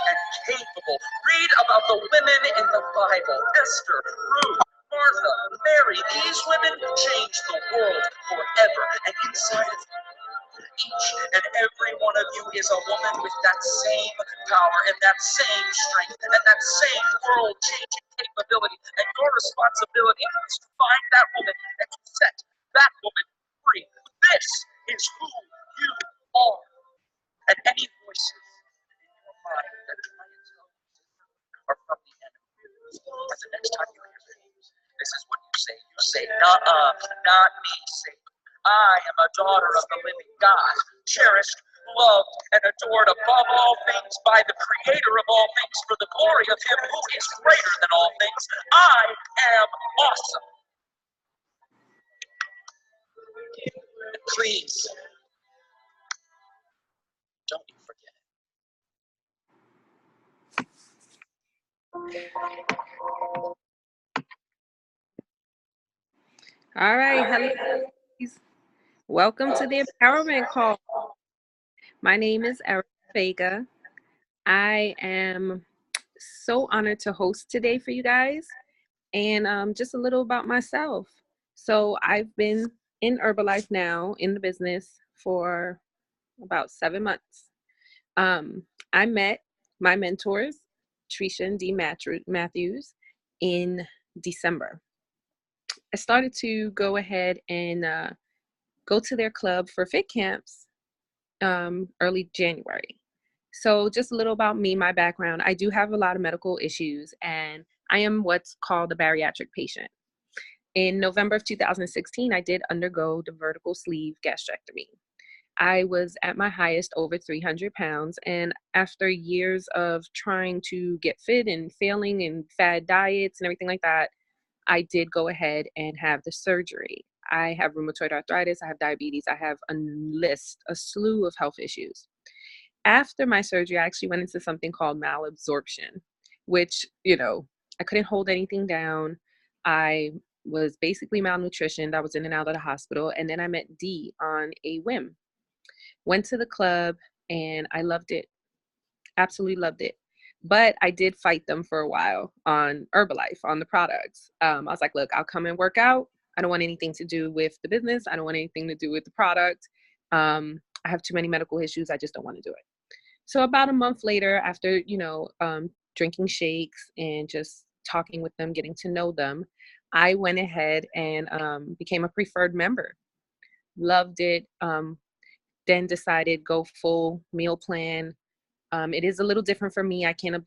and capable. Read about the women in the Bible: Esther, Ruth, Martha, Mary. These women changed the world forever. And inside of each and every one of you is a woman with that same power and that same strength and that same world-changing capability. And your responsibility is to find that woman and to set that woman free. This is who you are. And any voices in your mind that try and tell you different are from the enemy. And the next time you hear names, this is what you say. You say, "Nuh-uh, not me, Satan. I am a daughter of the living God, cherished, loved, and adored above all things by the Creator of all things, for the glory of Him who is greater than all things. I am awesome." And please, don't you forget it. All right, hello. Welcome to the Empowerment Call. My name is Erica Vega. I am so honored to host today for you guys, and just a little about myself. So I've been in Herbalife now in the business for about 7 months. I met my mentors, Tresha and D. Matthews, in December. I started to go ahead and go to their club for fit camps early January. So just a little about me, my background. I do have a lot of medical issues, and I am what's called a bariatric patient. In November of 2016, I did undergo the vertical sleeve gastrectomy. I was at my highest over 300 pounds, and after years of trying to get fit and failing and fad diets and everything like that, I did go ahead and have the surgery. I have rheumatoid arthritis, I have diabetes, I have a slew of health issues. After my surgery, I actually went into something called malabsorption, which, I couldn't hold anything down. I was basically malnutritioned. I was in and out of the hospital. And then I met Dee on a whim. Went to the club and I loved it. Absolutely loved it. But I did fight them for a while on Herbalife, on the products. I was like, look, I'll come and work out. I don't want anything to do with the business. I don't want anything to do with the product. I have too many medical issues. I just don't want to do it. So about a month later, after, drinking shakes and just talking with them, getting to know them, I went ahead and became a preferred member. Loved it. Then decided go full meal plan. It is a little different for me. I can't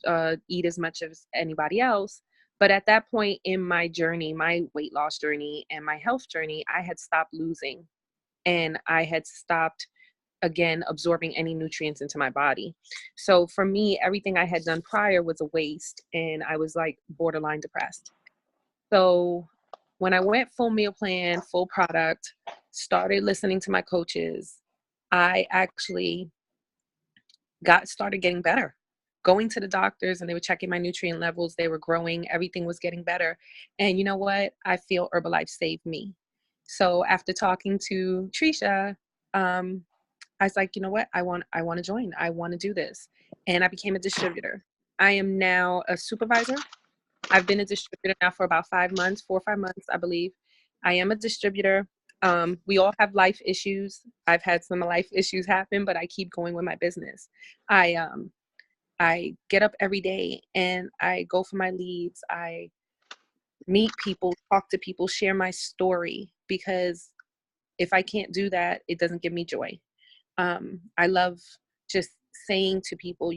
eat as much as anybody else. But at that point in my journey, my weight loss journey and my health journey, I had stopped losing and I had stopped, again, absorbing any nutrients into my body. So for me, everything I had done prior was a waste and I was like borderline depressed. So when I went full meal plan, full product, started listening to my coaches, I actually started getting better. Going to the doctors and they were checking my nutrient levels, they were growing, everything was getting better. And you know what? I feel Herbalife saved me. So after talking to Tresha, I was like, you know what? I want to join. I want to do this. And I became a distributor. I am now a supervisor. I've been a distributor now for about 5 months, 4 or 5 months, I believe. I am a distributor. We all have life issues. I've had some life issues happen, but I keep going with my business. I get up every day and I go for my leads. I meet people, talk to people, share my story, because if I can't do that, it doesn't give me joy. I love just saying to people,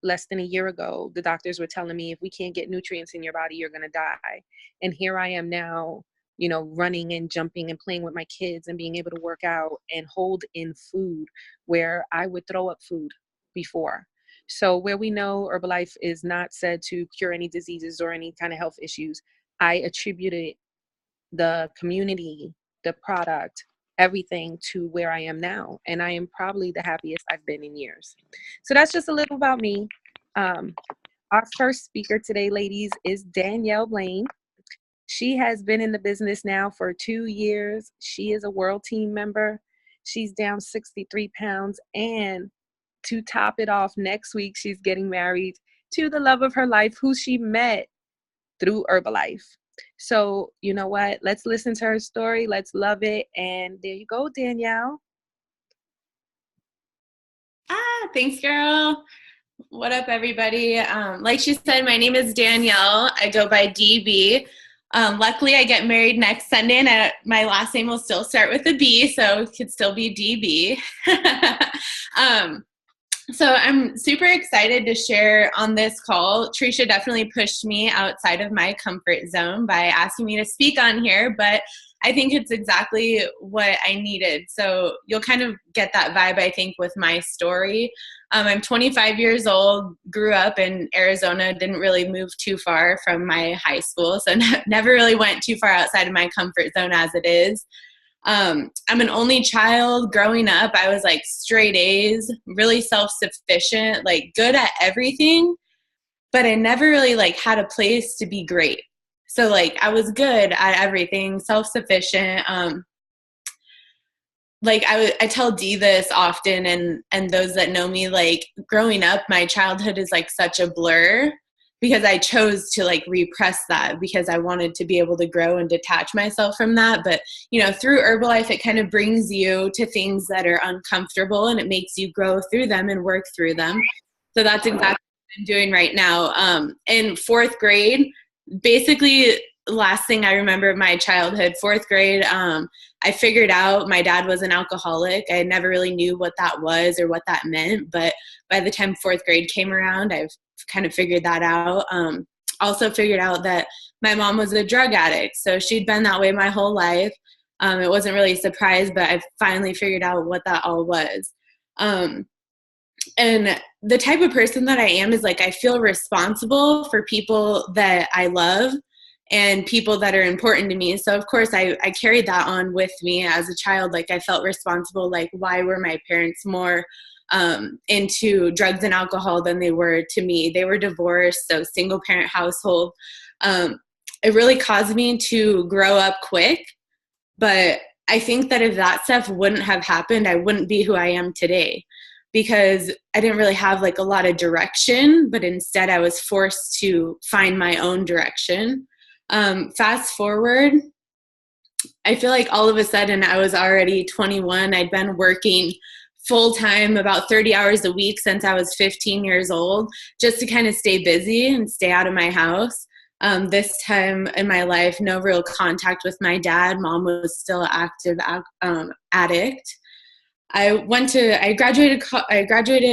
less than a year ago, the doctors were telling me if we can't get nutrients in your body, you're going to die. And here I am now, running and jumping and playing with my kids and being able to work out and hold in food where I would throw up food before. So where we know Herbalife is not said to cure any diseases or any kind of health issues, I attributed the community, the product, everything to where I am now. And I am probably the happiest I've been in years. So that's just a little about me. Our first speaker today, ladies, is Danielle Blain. She has been in the business now for 2 years. She is a world team member. She's down 63 pounds and to top it off, next week she's getting married to the love of her life, who she met through Herbalife. So you know what? Let's listen to her story. Let's love it. And there you go, Danielle. Thanks, girl. What up, everybody? Like she said, my name is Danielle. I go by DB. Luckily, I get married next Sunday, and my last name will still start with a B, so it could still be DB. So I'm super excited to share on this call. Tresha definitely pushed me outside of my comfort zone by asking me to speak on here, but I think it's exactly what I needed. So you'll kind of get that vibe, I think, with my story. I'm 25 years old, grew up in Arizona, didn't really move too far from my high school, so never really went too far outside of my comfort zone as it is. I'm an only child. Growing up, I was like straight A's, really self-sufficient, like good at everything, but I never really like had a place to be great. So like I was good at everything, self-sufficient. Like I tell Dee this often, and those that know me, like growing up, my childhood is like such a blur because I chose to like repress that because I wanted to be able to grow and detach myself from that. But, you know, through Herbalife, it kind of brings you to things that are uncomfortable and it makes you grow through them and work through them. So that's exactly what I'm doing right now. In fourth grade, basically last thing I remember of my childhood, fourth grade, I figured out my dad was an alcoholic. I never really knew what that was or what that meant. But by the time fourth grade came around, I've kind of figured that out. Also figured out that my mom was a drug addict. So she'd been that way my whole life. It wasn't really a surprise, but I finally figured out what that all was. And the type of person that I am is like, I feel responsible for people that I love and people that are important to me. So of course I carried that on with me as a child. Like I felt responsible. Like why were my parents more into drugs and alcohol than they were to me? They were divorced, so single parent household. It really caused me to grow up quick. But I think that if that stuff wouldn't have happened, I wouldn't be who I am today, because I didn't really have like a lot of direction, but instead I was forced to find my own direction. Fast forward, I feel like all of a sudden I was already 21. I'd been working full-time about 30 hours a week since I was 15 years old, just to kind of stay busy and stay out of my house. This time in my life, no real contact with my dad. Mom was still an active addict. I graduated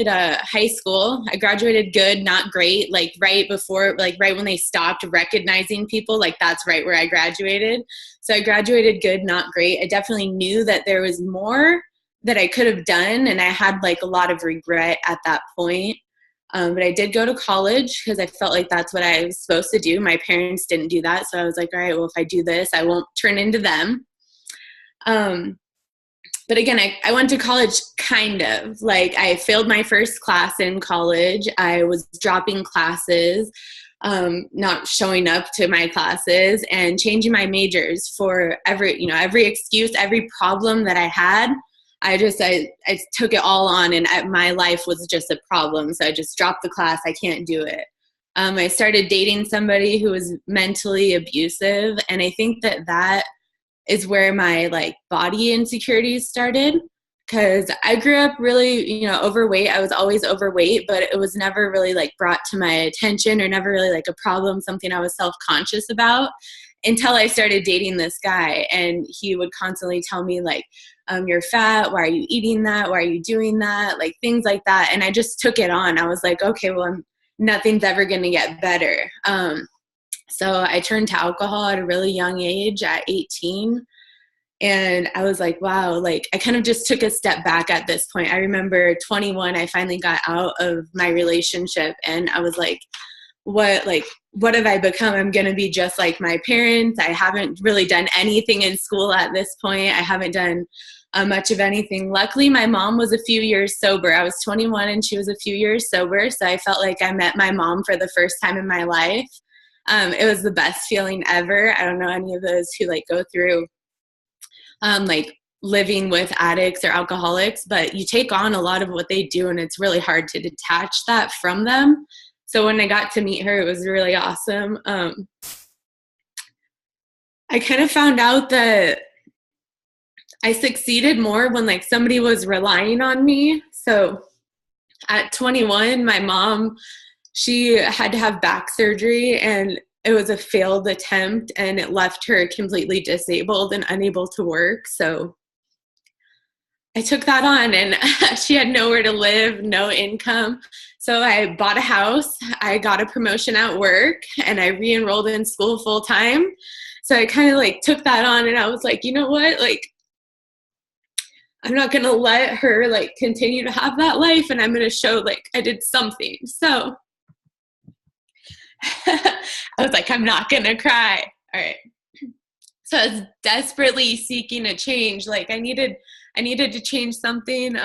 high school. I graduated good, not great, like right when they stopped recognizing people, like that's right where I graduated. So I graduated good, not great. I definitely knew that there was more that I could have done, and I had like a lot of regret at that point. But I did go to college because I felt like that's what I was supposed to do. My parents didn't do that. So I was like, all right, well, if I do this, I won't turn into them. But again, I went to college kind of. Like I failed my first class in college. I was dropping classes, not showing up to my classes, and changing my majors for every excuse, every problem that I had. I took it all on, and my life was just a problem. So I just dropped the class. I can't do it. I started dating somebody who was mentally abusive, and I think that is where my like body insecurities started, because I grew up really, overweight. I was always overweight, but it was never really like brought to my attention, or never really like a problem, something I was self-conscious about, until I started dating this guy. And he would constantly tell me like, you're fat. Why are you eating that? Why are you doing that? Like things like that. And I just took it on. I was like, okay, well, nothing's ever going to get better. So I turned to alcohol at a really young age, at 18. And I was like, wow, like I kind of just took a step back at this point. I remember 21, I finally got out of my relationship, and I was like, what have I become? I'm going to be just like my parents. I haven't really done anything in school at this point. I haven't done much of anything. Luckily, my mom was a few years sober. I was 21 and she was a few years sober. So I felt like I met my mom for the first time in my life. It was the best feeling ever. I don't know any of those who like go through like living with addicts or alcoholics, but you take on a lot of what they do, and it's really hard to detach that from them. So when I got to meet her, it was really awesome. I kind of found out that I succeeded more when like somebody was relying on me. So at 21, my mom, she had to have back surgery, and it was a failed attempt, and it left her completely disabled and unable to work. So I took that on, and she had nowhere to live, no income. So I bought a house, I got a promotion at work, and I re-enrolled in school full time. So I kind of like took that on, and I was like, you know what, like, I'm not going to let her like continue to have that life, and I'm going to show like I did something. So I was like, I'm not going to cry. All right. So I was desperately seeking a change. Like I needed to change something,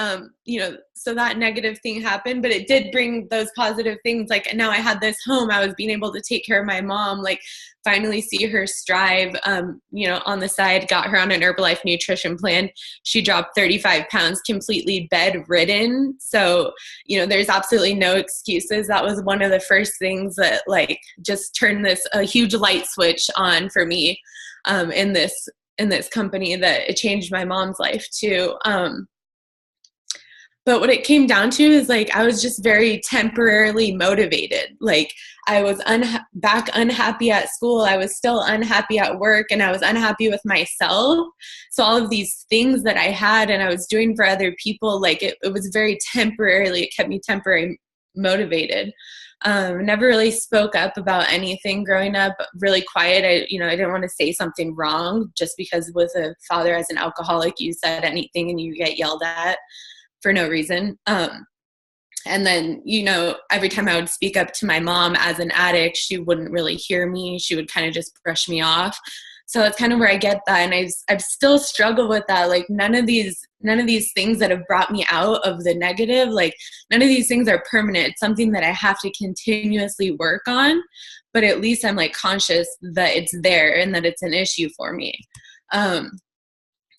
so that negative thing happened, but it did bring those positive things. Like now I had this home, I was being able to take care of my mom, like finally see her strive, on the side, got her on an Herbalife nutrition plan. She dropped 35 pounds, completely bedridden. So, there's absolutely no excuses. That was one of the first things that like just turned a huge light switch on for me, in this company, that it changed my mom's life too. But what it came down to is like, I was just very temporarily motivated. Like I was back unhappy at school. I was still unhappy at work, and I was unhappy with myself. So all of these things that I had and I was doing for other people, like it was very temporarily, it kept me temporarily motivated. Never really spoke up about anything growing up, really quiet. I didn't want to say something wrong, just because with a father as an alcoholic, you said anything and you get yelled at for no reason. And then, every time I would speak up to my mom as an addict, she wouldn't really hear me. She would kind of just brush me off. So that's kind of where I get that. And I've still struggled with that. Like none of these things that have brought me out of the negative, like none of these things are permanent. It's something that I have to continuously work on, but at least I'm like conscious that it's there and that it's an issue for me.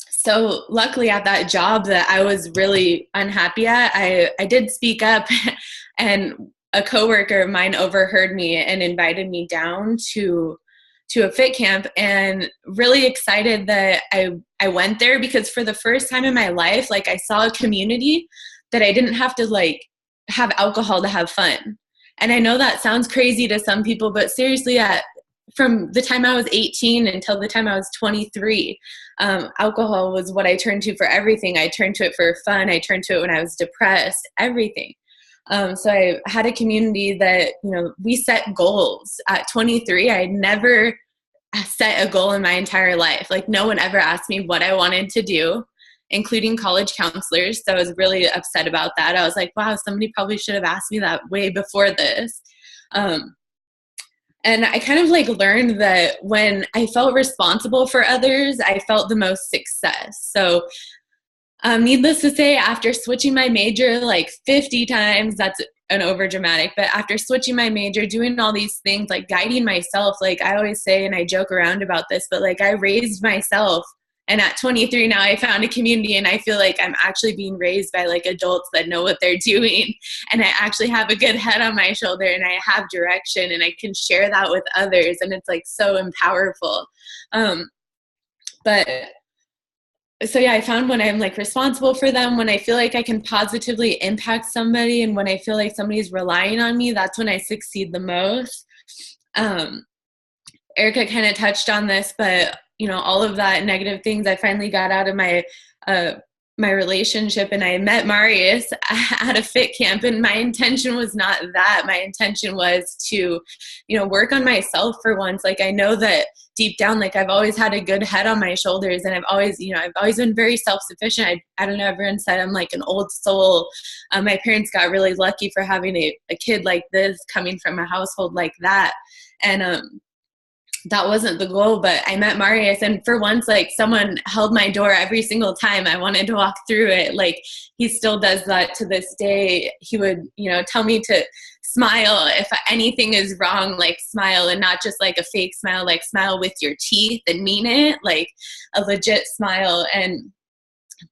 So luckily at that job that I was really unhappy at, I did speak up, and a coworker of mine overheard me and invited me down to a fit camp, and really excited that I went there, because for the first time in my life, like I saw a community that I didn't have to like have alcohol to have fun. And I know that sounds crazy to some people, but seriously, from the time I was 18 until the time I was 23, alcohol was what I turned to for everything. I turned to it for fun. I turned to it when I was depressed, everything. So I had a community that, we set goals. At 23, I had never set a goal in my entire life. Like no one ever asked me what I wanted to do, including college counselors. So I was really upset about that. I was like, wow, somebody probably should have asked me that way before this. And I kind of like learned that when I felt responsible for others, I felt the most success. So needless to say, after switching my major like 50 times, that's an over dramatic, but after switching my major, doing all these things, like guiding myself, like I always say, and I joke around about this, but like I raised myself. And at 23 now, I found a community, and I feel like I'm actually being raised by like adults that know what they're doing. And I actually have a good head on my shoulder, and I have direction, and I can share that with others. And it's like so powerful. So yeah, I found when I'm like responsible for them, when I feel like I can positively impact somebody, and when I feel like somebody's relying on me, that's when I succeed the most. Erica kind of touched on this, but all of that negative things, I finally got out of my relationship, and I met Marius at a fit camp, and my intention was not that. My intention was to, work on myself for once. Like I know that deep down, like I've always had a good head on my shoulders, and I've always been very self-sufficient. I don't know, everyone said I'm like an old soul. My parents got really lucky for having a kid like this, coming from a household like that. And, that wasn't the goal, but I met Marius, and for once, like someone held my door every single time I wanted to walk through it. Like he still does that to this day. He would, tell me to smile if anything is wrong, like smile, and not just like a fake smile, like smile with your teeth and mean it, like a legit smile. And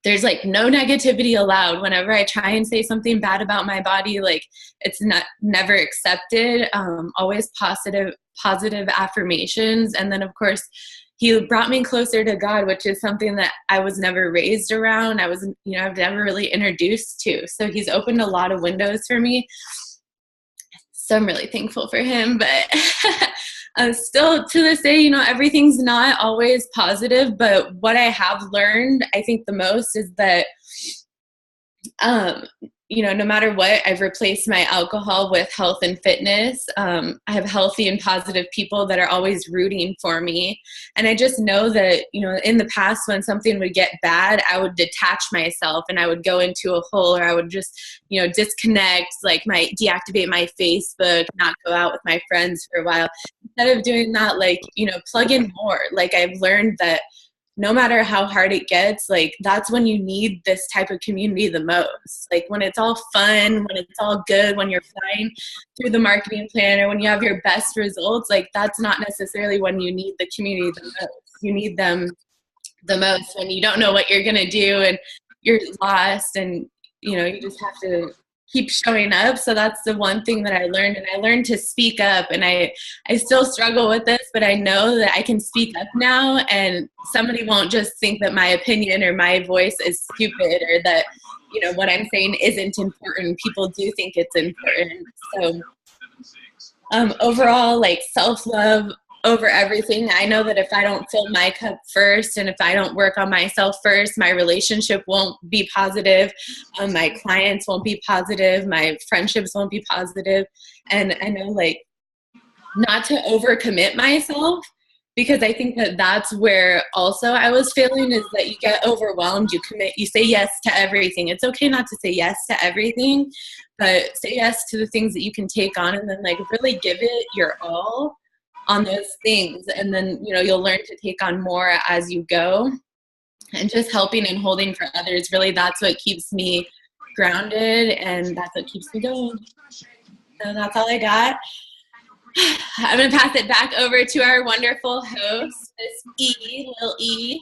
there's like no negativity allowed. Whenever I try and say something bad about my body, like it's never accepted. Always positive affirmations. And then of course he brought me closer to God, which is something that I was never raised around. I've never really introduced to. So he's opened a lot of windows for me. So I'm really thankful for him, but still to this day, everything's not always positive, but what I have learned, I think the most is that, no matter what, I've replaced my alcohol with health and fitness. I have healthy and positive people that are always rooting for me. And I just know that, in the past when something would get bad, I would detach myself and I would go into a hole, or I would just, disconnect, deactivate my Facebook, not go out with my friends for a while. Instead of doing that, plug in more. I've learned that no matter how hard it gets, that's when you need this type of community the most. When it's all fun, when it's all good, when you're flying through the marketing plan, or when you have your best results, that's not necessarily when you need the community the most. You need them the most when you don't know what you're going to do and you're lost, and, you just have to keep showing up. So that's the one thing that I learned, and I learned to speak up, and I still struggle with this, but I know that I can speak up now, and somebody won't just think that my opinion or my voice is stupid, or that, what I'm saying isn't important. People do think it's important. So overall, self-love over everything. I know that if I don't fill my cup first, and if I don't work on myself first, my relationship won't be positive. My clients won't be positive. My friendships won't be positive. And I know not to overcommit myself, because I think that that's where also I was failing, is that you get overwhelmed, you say yes to everything. It's okay not to say yes to everything, but say yes to the things that you can take on, and then really give it your all on those things. And then, you'll learn to take on more as you go, and just helping and holding for others. Really, that's what keeps me grounded, and that's what keeps me going. So that's all I got. I'm going to pass it back over to our wonderful host, Miss Lil E.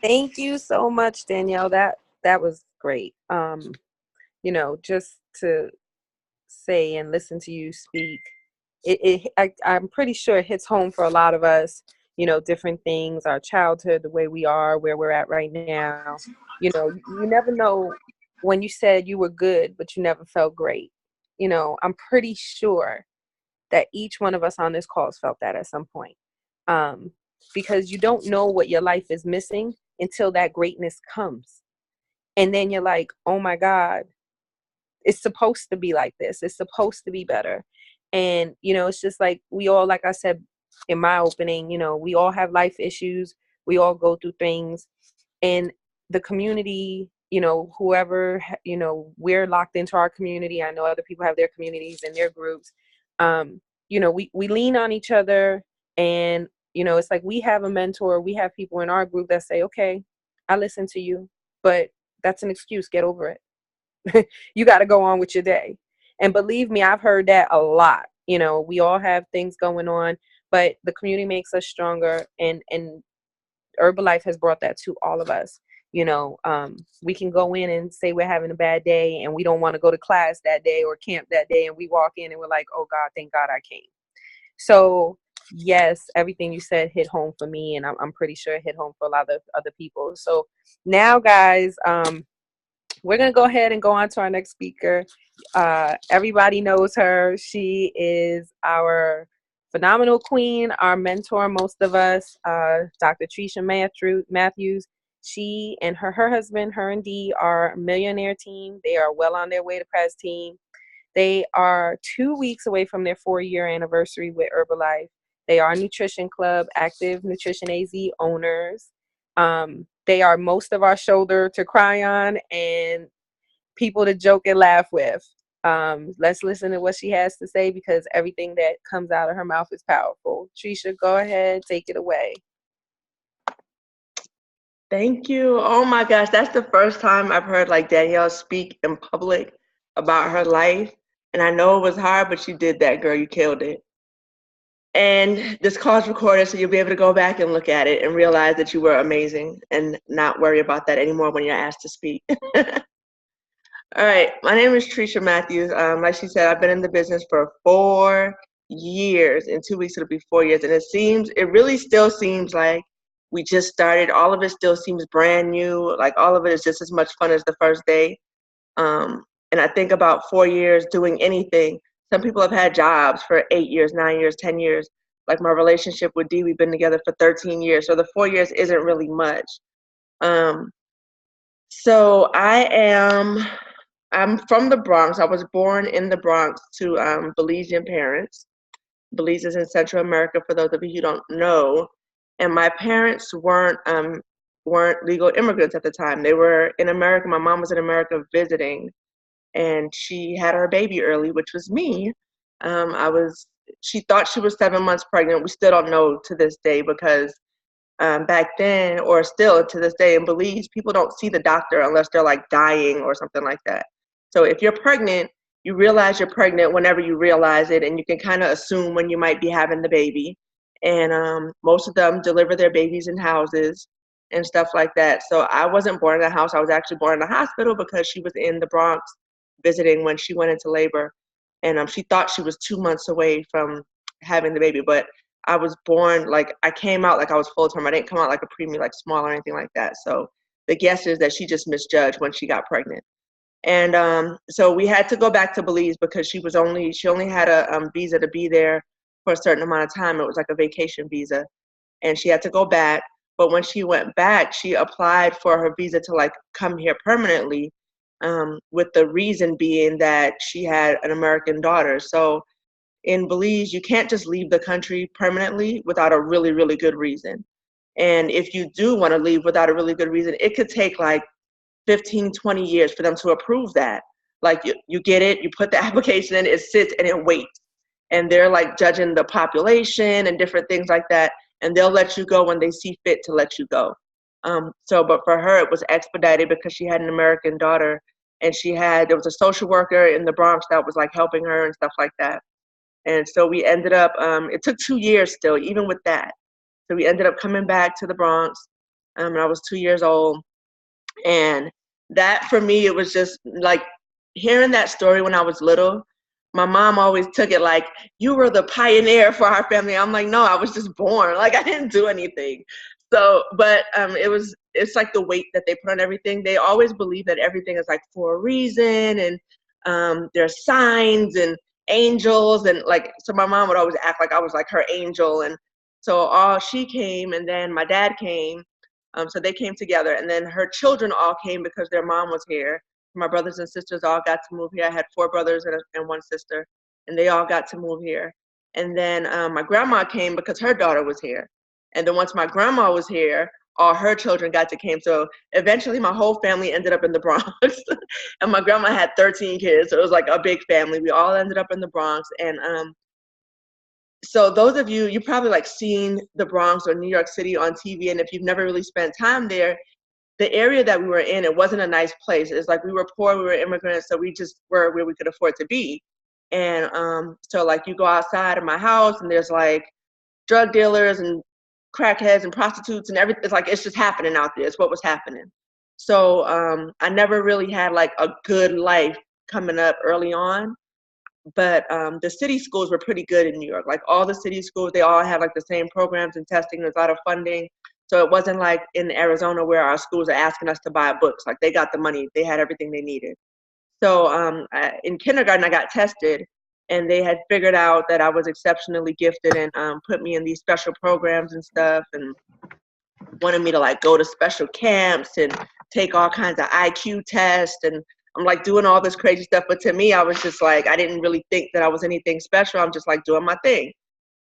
Thank you so much, Danielle. That was great. Just to say and listen to you speak, I'm pretty sure it hits home for a lot of us. Different things, our childhood, the way we are, where we're at right now. You never know. When you said you were good, but you never felt great. I'm pretty sure that each one of us on this call has felt that at some point. Because you don't know what your life is missing until that greatness comes. And then you're like, oh my God, it's supposed to be like this. It's supposed to be better. And, it's just we all, like I said in my opening, we all have life issues. We all go through things. And the community, whoever, we're locked into our community. I know other people have their communities and their groups. We lean on each other, and, it's we have a mentor. We have people in our group that say, okay, I listen to you, but that's an excuse. Get over it. You got to go on with your day. And believe me, I've heard that a lot. We all have things going on, but the community makes us stronger, and Herbalife has brought that to all of us. We can go in and say we're having a bad day and we don't want to go to class that day or camp that day, and we walk in and we're like, oh God, thank God I came. So yes, everything you said hit home for me, and I'm pretty sure it hit home for a lot of other people. So now, guys, we're going to go ahead and go on to our next speaker. Everybody knows her. She is our phenomenal queen, our mentor, most of us, Dr. Tresha Matthews. She and her husband, her and Dee, are a millionaire team. They are well on their way to Prez team. They are 2 weeks away from their 4-year anniversary with Herbalife. They are Nutrition Club, Active Nutrition AZ owners. They are most of our shoulder to cry on and people to joke and laugh with. Let's listen to what she has to say, because everything that comes out of her mouth is powerful. Tresha, go ahead, take it away. Thank you. Oh my gosh, that's the first time I've heard Danielle speak in public about her life. And I know it was hard, but you did that, girl. You killed it. And this call is recorded, so you'll be able to go back and look at it and realize that you were amazing and not worry about that anymore when you're asked to speak. All right, my name is Tresha Matthews. Like she said, I've been in the business for 4 years. In 2 weeks, it'll be 4 years. And it really still seems like we just started. All of it still seems brand new. Like all of it is just as much fun as the first day. And I think about 4 years doing anything. Some people have had jobs for 8 years, 9 years, 10 years. Like my relationship with Dee, we've been together for 13 years. So the 4 years isn't really much. So I'm from the Bronx. I was born in the Bronx to Belizean parents. Belize is in Central America, for those of you who don't know. And my parents weren't legal immigrants at the time. They were in America. My mom was in America visiting, and she had her baby early, which was me. She thought she was 7 months pregnant. We still don't know to this day because back then, or still to this day in Belize, people don't see the doctor unless they're like dying or something like that. So if you're pregnant, you realize you're pregnant whenever you realize it, and you can kind of assume when you might be having the baby. And most of them deliver their babies in houses and stuff like that. So I wasn't born in a house. I was actually born in a hospital because she was in the Bronx visiting when she went into labor. And she thought she was 2 months away from having the baby. But I was born, like, I came out like I was full term. I didn't come out like a preemie, like small or anything like that. So the guess is that she just misjudged when she got pregnant. And so we had to go back to Belize because she only had a visa to be there for a certain amount of time. It was like a vacation visa, and she had to go back. But when she went back, she applied for her visa to like come here permanently, with the reason being that she had an American daughter. So in Belize, you can't just leave the country permanently without a really, really good reason. And if you do want to leave without a really good reason, it could take like 15, 20 years for them to approve that. Like you get it, you put the application in, it sits and it waits. And they're like judging the population and different things like that. And they'll let you go when they see fit to let you go. But for her, it was expedited because she had an American daughter, and there was a social worker in the Bronx that was like helping her and stuff like that. And so we ended up, it took 2 years still, even with that. So we ended up coming back to the Bronx, and I was 2 years old. And that for me, it was just like hearing that story when I was little. My mom always took it like, you were the pioneer for our family. I'm like, no, I was just born. Like, I didn't do anything. So, but it's like the weight that they put on everything. They always believe that everything is like for a reason, and there's signs and angels, and like, so my mom would always act like I was like her angel. And so she came, and then my dad came. So they came together, and then her children all came because their mom was here. My brothers and sisters all got to move here. I had 4 brothers and 1 sister, and they all got to move here. And then my grandma came because her daughter was here. And then once my grandma was here, all her children got to came. So eventually my whole family ended up in the Bronx. And my grandma had 13 kids, so it was like a big family. We all ended up in the Bronx. And so those of you probably like seen the Bronx or New York City on TV, and if you've never really spent time there, the area that we were in, it wasn't a nice place. It's like we were poor, we were immigrants, so we just were where we could afford to be. And so like you go outside of my house, and there's like drug dealers and crackheads and prostitutes and everything. It's like, it's just happening out there. It's what was happening. So I never really had like a good life coming up early on. But the city schools were pretty good in New York. Like all the city schools, they all had like the same programs and testing. There's a lot of funding. So it wasn't like in Arizona where our schools are asking us to buy books. Like they got the money. They had everything they needed. So in kindergarten, I got tested, and they had figured out that I was exceptionally gifted and put me in these special programs and stuff, and wanted me to like go to special camps and take all kinds of IQ tests. And I'm like doing all this crazy stuff. But to me, I was just like, I didn't really think that I was anything special. I'm just like doing my thing.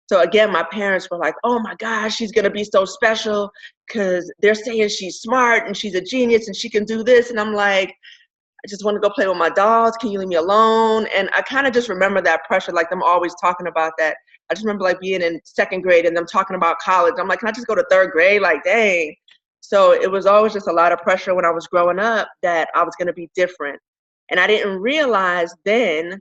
So again, my parents were like, oh my gosh, she's going to be so special because they're saying she's smart and she's a genius and she can do this. And I'm like, I just want to go play with my dolls. Can you leave me alone? And I kind of just remember that pressure, like them always talking about that. I just remember like being in 2nd grade and them talking about college. I'm like, can I just go to 3rd grade? Like, dang. So it was always just a lot of pressure when I was growing up that I was going to be different. And I didn't realize then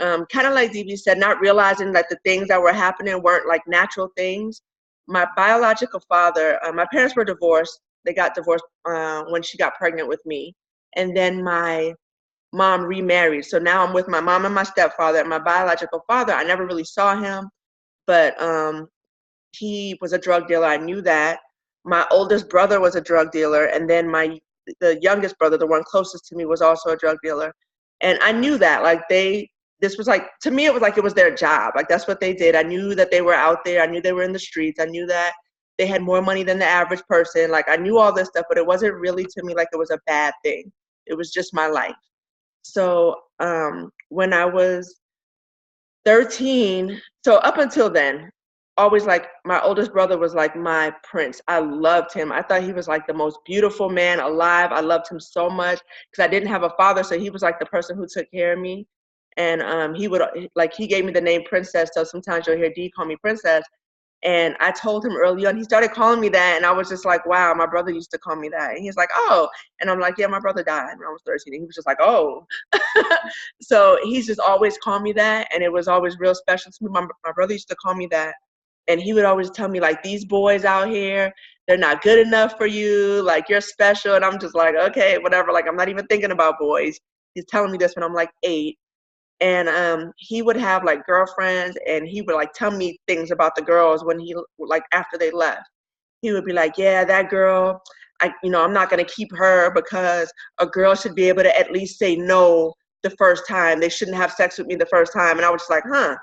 kind of like DB said, not realizing that the things that were happening weren't like natural things. My biological father, my parents were divorced. They got divorced when she got pregnant with me. And then my mom remarried. So now I'm with my mom and my stepfather. And my biological father, I never really saw him, but he was a drug dealer. I knew that. My oldest brother was a drug dealer. And then the youngest brother, the one closest to me, was also a drug dealer. And I knew that, like, this was like, to me, it was like it was their job. Like, that's what they did. I knew that they were out there. I knew they were in the streets. I knew that they had more money than the average person. Like, I knew all this stuff, but it wasn't really to me like it was a bad thing. It was just my life. So when I was 13, so up until then, always like my oldest brother was like my prince. I loved him. I thought he was like the most beautiful man alive. I loved him so much because I didn't have a father, so he was like the person who took care of me. And he gave me the name Princess, so sometimes you'll hear D call me Princess. And I told him early on, he started calling me that, and I was just like, wow, my brother used to call me that. And he's like, oh. And I'm like, yeah, my brother died when I was 13. And he was just like, oh. So he's just always called me that, and it was always real special to me. My brother used to call me that. And he would always tell me, like, these boys out here, they're not good enough for you. Like, you're special. And I'm just like, okay, whatever. Like, I'm not even thinking about boys. He's telling me this when I'm like 8. And he would have like girlfriends, and he would like tell me things about the girls when he, like, after they left. He would be like, yeah, that girl, I'm not going to keep her because a girl should be able to at least say no the first time. They shouldn't have sex with me the first time. And I was just like, huh.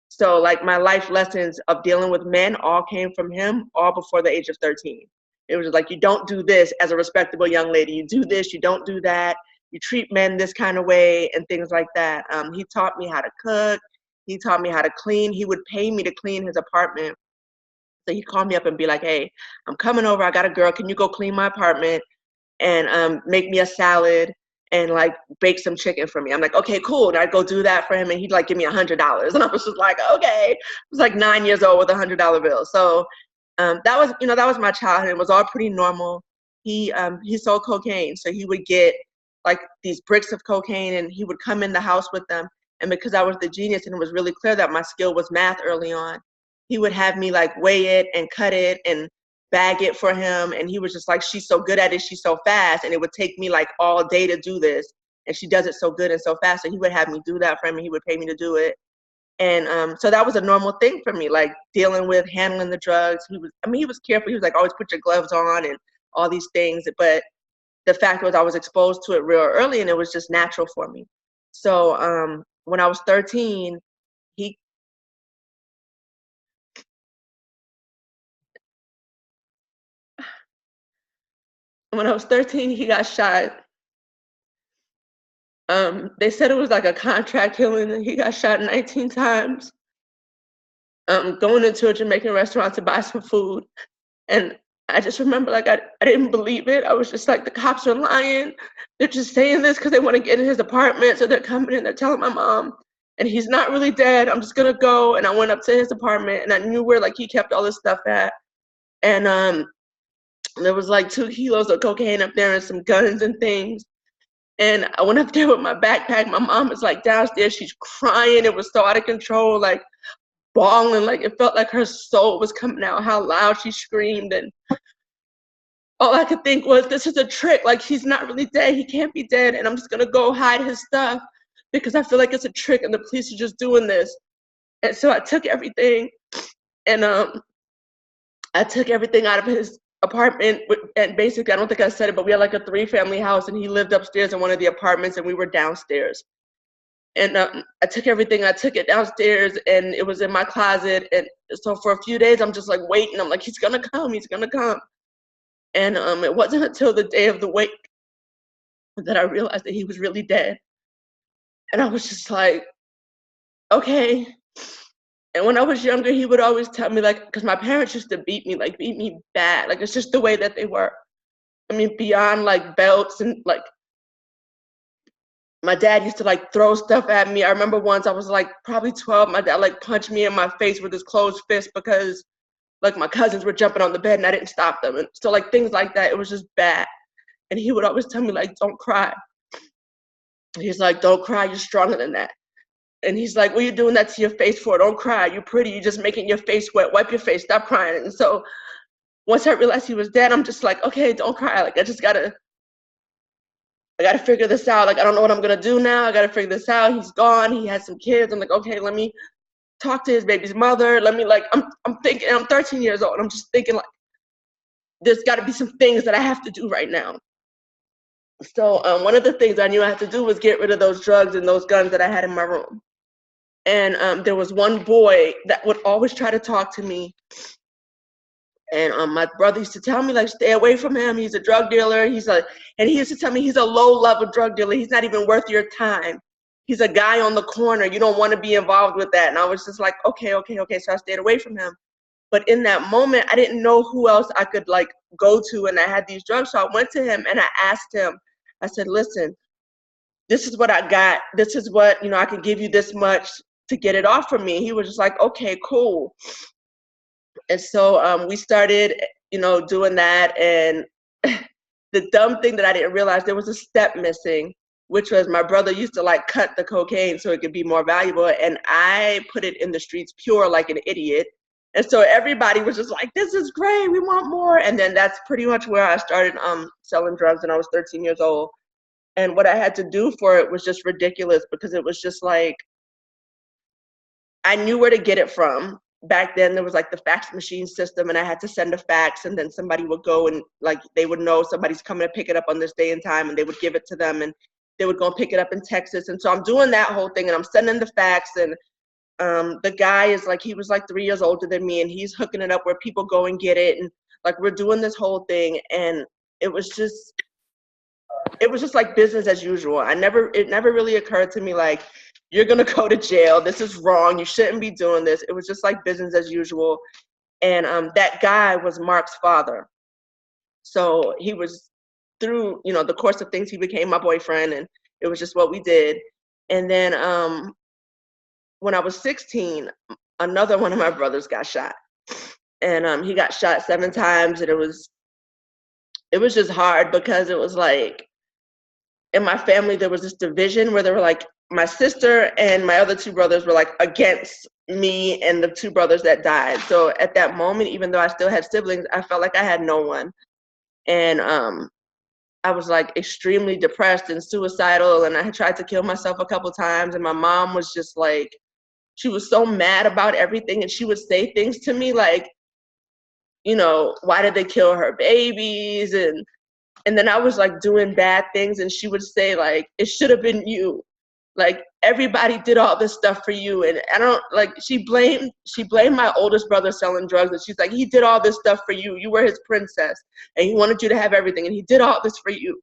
So like my life lessons of dealing with men all came from him, all before the age of 13. It was just like, you don't do this as a respectable young lady. You do this, you don't do that. You treat men this kind of way and things like that. He taught me how to cook. He taught me how to clean. He would pay me to clean his apartment. So he'd call me up and be like, hey, I'm coming over. I got a girl. Can you go clean my apartment and make me a salad and like bake some chicken for me? I'm like, okay, cool. And I'd go do that for him, and he'd like give me $100. And I was just like, okay. I was like 9 years old with $100 bill. So that was my childhood. It was all pretty normal. He sold cocaine. So he would get like these bricks of cocaine, and he would come in the house with them. And because I was the genius and it was really clear that my skill was math early on, he would have me like weigh it and cut it and bag it for him. And he was just like, she's so good at it, she's so fast. And it would take me like all day to do this, and she does it so good and so fast. So he would have me do that for him, and he would pay me to do it. And so that was a normal thing for me, like dealing with handling the drugs. He was careful. He was like, always put your gloves on and all these things. But the fact was I was exposed to it real early, and it was just natural for me. So when I was 13, he got shot. They said it was like a contract killing, and he got shot 19 times. Going into a Jamaican restaurant to buy some food. And I just remember, like, I didn't believe it. I was just like, the cops are lying. They're just saying this because they want to get in his apartment. So they're coming in, they're telling my mom, and he's not really dead. I'm just going to go. And I went up to his apartment, and I knew where, like, he kept all this stuff at. And there was like 2 kilos of cocaine up there and some guns and things. And I went up there with my backpack. My mom was like downstairs. She's crying. It was so out of control, like bawling. Like it felt like her soul was coming out, how loud she screamed. And all I could think was, this is a trick. Like, he's not really dead. He can't be dead. And I'm just going to go hide his stuff because I feel like it's a trick and the police are just doing this. And so I took everything, and I took everything out of his apartment. And basically, I don't think I said it, but we had like a 3-family house, and he lived upstairs in one of the apartments, and we were downstairs. And I took everything. I took it downstairs, and it was in my closet. And so for a few days, I'm just like waiting. I'm like, he's going to come. He's going to come. And it wasn't until the day of the wake that I realized that he was really dead. And I was just like, okay. And when I was younger, he would always tell me, like, because my parents used to beat me bad. Like, it's just the way that they were. I mean, beyond like belts and like, my dad used to like throw stuff at me. I remember once I was like probably 12, my dad like punched me in my face with his closed fist because like my cousins were jumping on the bed and I didn't stop them. And so like things like that, it was just bad. And he would always tell me like, don't cry. He's like, don't cry, you're stronger than that. And he's like, what are you doing that to your face for? Don't cry. You're pretty. You're just making your face wet. Wipe your face. Stop crying. And so once I realized he was dead, I'm just like, okay, don't cry. Like, I gotta figure this out. Like, I don't know what I'm gonna do now. I gotta figure this out. He's gone. He has some kids. I'm like, okay, let me talk to his baby's mother. Let me, like, I'm thinking, I'm 13 years old. I'm just thinking, like, there's gotta be some things that I have to do right now. So one of the things I knew I had to do was get rid of those drugs and those guns that I had in my room. And there was one boy that would always try to talk to me. And my brother used to tell me, like, stay away from him. He's a drug dealer. And he used to tell me he's a low-level drug dealer. He's not even worth your time. He's a guy on the corner. You don't want to be involved with that. And I was just like, okay. So I stayed away from him. But in that moment, I didn't know who else I could, like, go to. And I had these drugs. So I went to him and I asked him, I said, listen, this is what I got. This is what, I can give you this much to get it off from me. He was just like, okay, cool. And so we started, doing that. And the dumb thing that I didn't realize, there was a step missing, which was my brother used to, like, cut the cocaine so it could be more valuable. And I put it in the streets pure like an idiot. And so everybody was just like, this is great. We want more. And then that's pretty much where I started selling drugs when I was 13 years old. And what I had to do for it was just ridiculous, because it was just like, I knew where to get it from. Back then there was, like, the fax machine system, and I had to send a fax, and then somebody would go and, like, they would know somebody's coming to pick it up on this day and time, and they would give it to them, and they would go and pick it up in Texas. And so I'm doing that whole thing, and I'm sending the fax, and the guy is, like, he was like 3 years older than me, and he's hooking it up where people go and get it, and, like, we're doing this whole thing. And it was just like business as usual. It never really occurred to me, like, you're gonna go to jail. This is wrong. You shouldn't be doing this. It was just like business as usual. And that guy was Mark's father. So he was, through, the course of things, he became my boyfriend, and it was just what we did. And then when I was 16, another one of my brothers got shot. And he got shot 7 times, and it was just hard, because it was like, in my family there was this division where they were like, my sister and my other 2 brothers were, like, against me and the 2 brothers that died. So at that moment, even though I still had siblings, I felt like I had no one. And I was, like, extremely depressed and suicidal, and I had tried to kill myself a couple times. And my mom was just like, she was so mad about everything, and she would say things to me like, why did they kill her babies? And then I was, like, doing bad things, and she would say, like, it should have been you. Like, everybody did all this stuff for you. And I don't, like, she blamed my oldest brother selling drugs, and she's like, he did all this stuff for you. You were his princess, and he wanted you to have everything, and he did all this for you.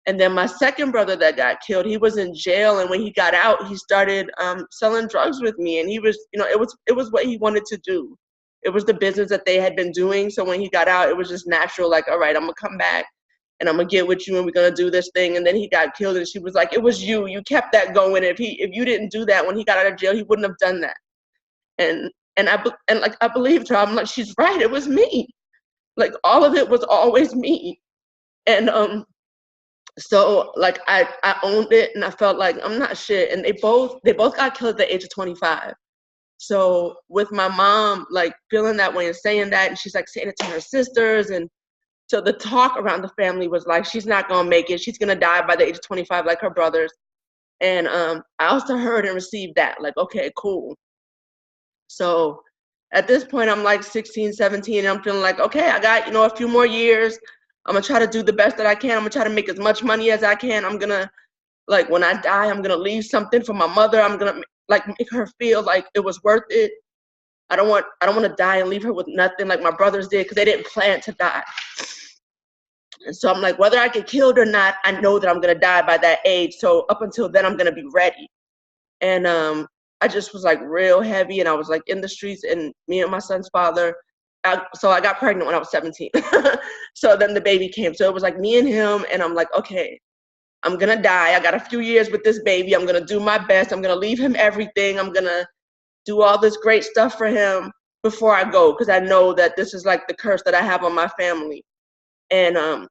And then my second brother that got killed, he was in jail, and when he got out, he started selling drugs with me. And he was, it was what he wanted to do. It was the business that they had been doing. So when he got out, it was just natural, like, all right, I'm gonna come back, and I'm gonna get with you, and we're gonna do this thing. And then he got killed, and she was like, it was you. You kept that going. If you didn't do that when he got out of jail, he wouldn't have done that. And I believed her. I'm like, she's right. It was me. Like, all of it was always me. And so, like, I owned it, and I felt like I'm not shit. And they both got killed at the age of 25. So with my mom, like, feeling that way and saying that, and she's, like, saying it to her sisters, and so the talk around the family was like, she's not gonna make it. She's gonna die by the age of 25 like her brothers. And I also heard and received that, like, okay, cool. So at this point, I'm like 16, 17, and I'm feeling like, okay, I got, a few more years. I'm gonna try to do the best that I can. I'm gonna try to make as much money as I can. I'm gonna, like, when I die, I'm gonna leave something for my mother. I'm gonna, like, make her feel like it was worth it. I don't want to die and leave her with nothing like my brothers did, because they didn't plan to die. And so I'm like, whether I get killed or not, I know that I'm going to die by that age. So up until then, I'm going to be ready. And I just was, like, real heavy, and I was, like, in the streets, and me and my son's father. So I got pregnant when I was 17. So then the baby came. So it was, like, me and him, and I'm like, okay, I'm going to die. I got a few years with this baby. I'm going to do my best. I'm going to leave him everything. I'm going to do all this great stuff for him before I go, because I know that this is, like, the curse that I have on my family. And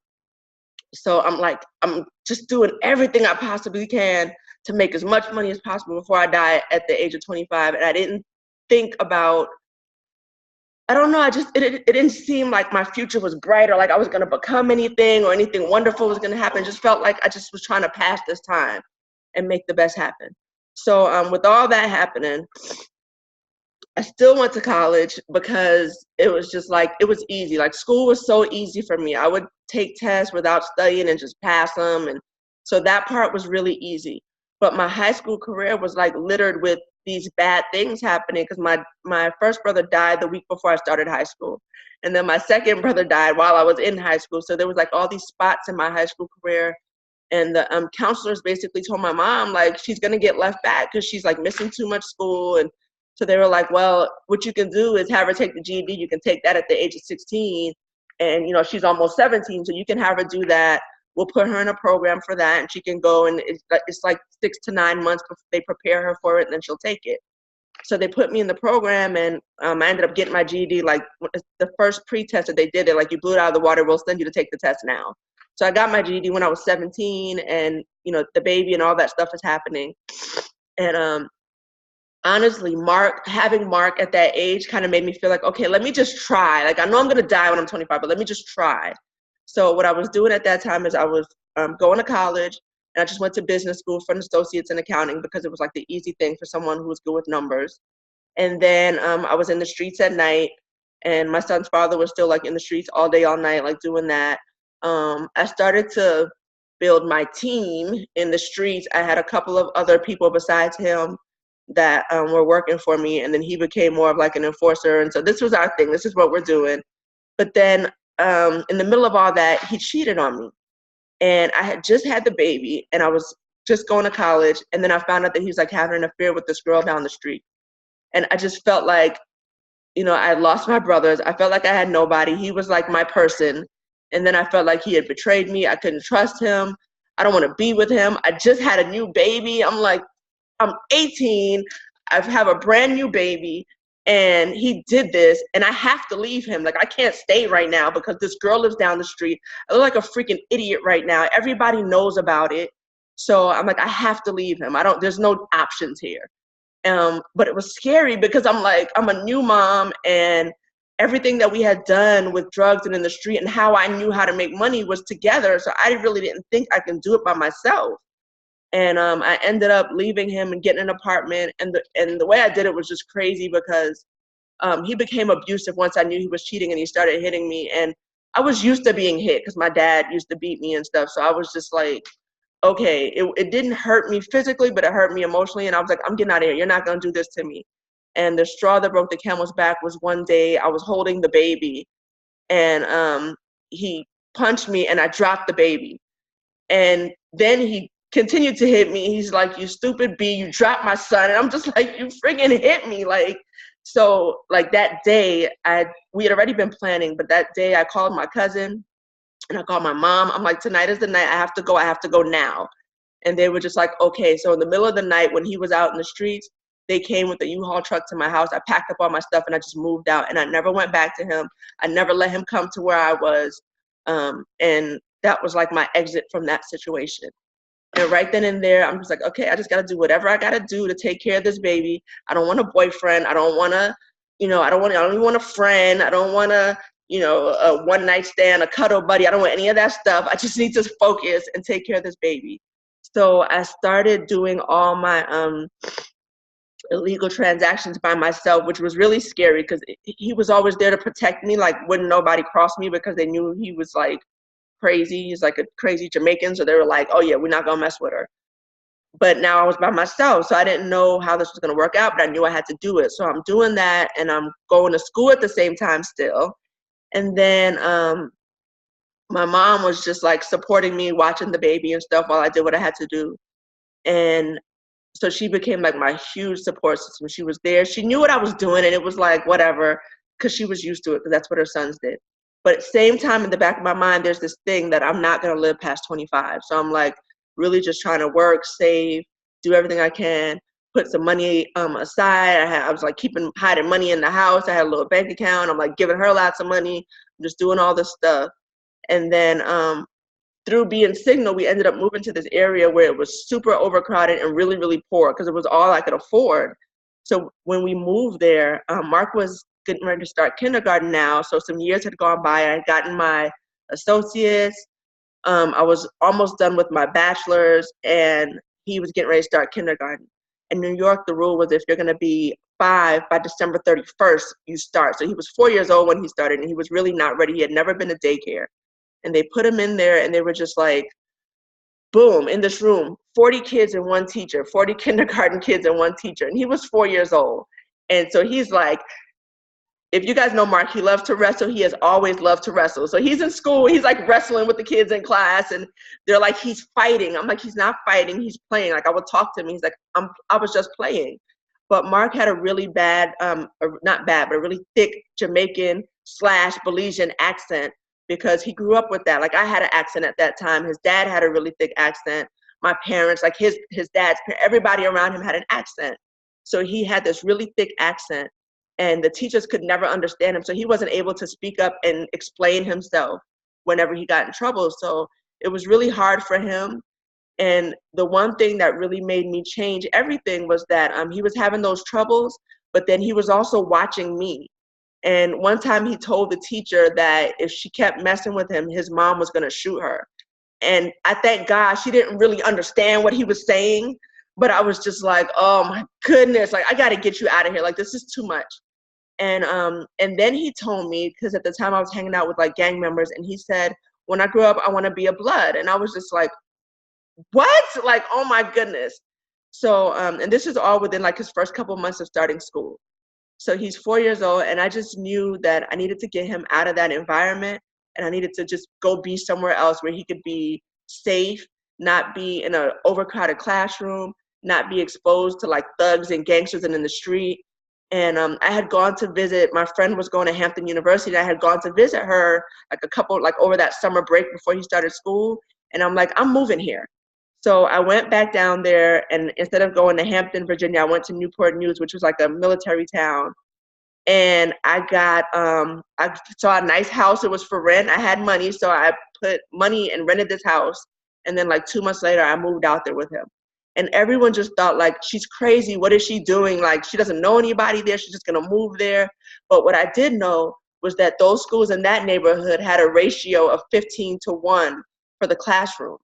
so I'm like, I'm just doing everything I possibly can to make as much money as possible before I die at the age of 25. And I didn't think about, I don't know, it didn't seem like my future was bright or like I was going to become anything or anything wonderful was going to happen. It just felt like I just was trying to pass this time and make the best happen. So with all that happening, I still went to college because it was just like, it was easy. Like school was so easy for me. I would take tests without studying and just pass them. And so that part was really easy. But my high school career was like littered with these bad things happening because my first brother died the week before I started high school. And then my second brother died while I was in high school. So there was like all these spots in my high school career. And the counselors basically told my mom, like, she's going to get left back because she's like missing too much school. And so they were like, well, what you can do is have her take the GED. You can take that at the age of 16. And, you know, she's almost 17. So you can have her do that. We'll put her in a program for that. And she can go, and it's like 6 to 9 months before they prepare her for it, and then she'll take it. So they put me in the program, and I ended up getting my GED. Like the first pre-test that they did, they're like, you blew it out of the water. We'll send you to take the test now. So I got my GED when I was 17, and, you know, the baby and all that stuff is happening. And honestly, having Mark at that age kind of made me feel like, okay, let me just try. Like, I know I'm going to die when I'm 25, but let me just try. So what I was doing at that time is I was going to college, and I just went to business school for an associate's in accounting because it was like the easy thing for someone who was good with numbers. And then I was in the streets at night, and my son's father was still like in the streets all day, all night, like doing that. I started to build my team in the streets. I had a couple of other people besides him that were working for me, and then he became more of like an enforcer. And so this was our thing. This is what we're doing. But then in the middle of all that, he cheated on me. And I had just had the baby, and I was just going to college. And then I found out that he was like having an affair with this girl down the street. And I just felt like, you know, I had lost my brothers. I felt like I had nobody. He was like my person. And then I felt like he had betrayed me. I couldn't trust him. I don't want to be with him. I just had a new baby. I'm like, I'm 18. I have a brand new baby. And he did this, and I have to leave him. Like, I can't stay right now because this girl lives down the street. I look like a freaking idiot right now. Everybody knows about it. So I'm like, I have to leave him. There's no options here. But it was scary because I'm like, I'm a new mom, and everything that we had done with drugs and in the street and how I knew how to make money was together. So I really didn't think I can do it by myself. And I ended up leaving him and getting an apartment. And the way I did it was just crazy because he became abusive once I knew he was cheating, and he started hitting me. And I was used to being hit because my dad used to beat me and stuff. So I was just like, okay, it didn't hurt me physically, but it hurt me emotionally. And I was like, I'm getting out of here. You're not going to do this to me. And the straw that broke the camel's back was one day I was holding the baby, and he punched me, and I dropped the baby. And then he continued to hit me. He's like, you stupid B, you dropped my son. And I'm just like, you friggin' hit me. Like, so like that day, we had already been planning, but that day I called my cousin and I called my mom. I'm like, tonight is the night. I have to go now. And they were just like, okay. So in the middle of the night when he was out in the streets, they came with a U-Haul truck to my house. I packed up all my stuff and I just moved out, and I never went back to him. I never let him come to where I was. And that was like my exit from that situation. And right then and there, I'm just like, okay, I just got to do whatever I got to do to take care of this baby. I don't want a boyfriend. I don't want to, I don't even want a friend. I don't want to, a one night stand, a cuddle buddy. I don't want any of that stuff. I just need to focus and take care of this baby. So I started doing all my illegal transactions by myself, which was really scary because he was always there to protect me. Like, wouldn't nobody cross me because they knew he was like crazy. He's like a crazy Jamaican. So they were like, oh yeah, we're not gonna mess with her. But now I was by myself, so I didn't know how this was gonna work out, but I knew I had to do it. So I'm doing that, and I'm going to school at the same time still. And then my mom was just like supporting me, watching the baby and stuff while I did what I had to do. And so she became like my huge support system. She was there. She knew what I was doing, and it was like, whatever, because she was used to it, because that's what her sons did. But at the same time, in the back of my mind, there's this thing that I'm not going to live past 25. So I'm like really just trying to work, save, do everything I can, put some money aside. I was like hiding money in the house. I had a little bank account. I'm like giving her lots of money. I'm just doing all this stuff. And then through being Signal, we ended up moving to this area where it was super overcrowded and really, really poor because it was all I could afford. So when we moved there, Mark was getting ready to start kindergarten now. So some years had gone by. I had gotten my associates. I was almost done with my bachelor's, and he was getting ready to start kindergarten. In New York, the rule was if you're going to be 5 by December 31st, you start. So he was 4 years old when he started, and he was really not ready. He had never been to daycare. And they put him in there, and they were just like, boom, in this room, 40 kids and one teacher, 40 kindergarten kids and one teacher. And he was 4 years old. And so he's like, if you guys know Mark, he loves to wrestle. He has always loved to wrestle. So he's in school, he's like wrestling with the kids in class, and they're like, he's fighting. I'm like, he's not fighting, he's playing. Like, I would talk to him, he's like, I was just playing. But Mark had a really bad, not bad, but a really thick Jamaican / Belizean accent, because he grew up with that. Like, I had an accent at that time. His dad had a really thick accent. My parents, like his dad's, everybody around him had an accent. So he had this really thick accent, and the teachers could never understand him. So he wasn't able to speak up and explain himself whenever he got in trouble. So it was really hard for him. And the one thing that really made me change everything was that he was having those troubles, but then he was also watching me. And one time he told the teacher that if she kept messing with him, his mom was going to shoot her. And I thank God she didn't really understand what he was saying, but I was just like, oh my goodness, like, I got to get you out of here. Like, this is too much. And then he told me, because at the time I was hanging out with like gang members, and he said, when I grow up, I want to be a blood. And I was just like, what? Like, oh my goodness. So, and this is all within like his first couple months of starting school. So he's 4 years old, and I just knew that I needed to get him out of that environment, and I needed to just go be somewhere else where he could be safe, not be in an overcrowded classroom, not be exposed to like thugs and gangsters and in the street. And I had gone to visit, my friend was going to Hampton University. I had gone to visit her like over that summer break before he started school. And I'm like, I'm moving here. So I went back down there, and instead of going to Hampton, Virginia, I went to Newport News, which was like a military town. And I saw a nice house. It was for rent. I had money, so I put money and rented this house. And then like 2 months later, I moved out there with him. And everyone just thought, like, she's crazy. What is she doing? Like, she doesn't know anybody there. She's just going to move there. But what I did know was that those schools in that neighborhood had a ratio of 15-1 for the classroom.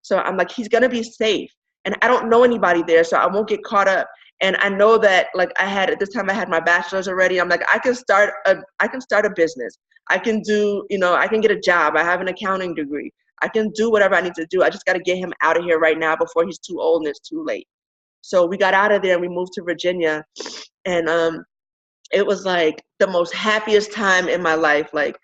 So I'm like, he's going to be safe. And I don't know anybody there, so I won't get caught up. And I know that, like, at this time I had my bachelor's already. I'm like, I can start a business. I can do, I can get a job. I have an accounting degree. I can do whatever I need to do. I just got to get him out of here right now before he's too old and it's too late. So we got out of there and we moved to Virginia. And it was like the most happiest time in my life. Like,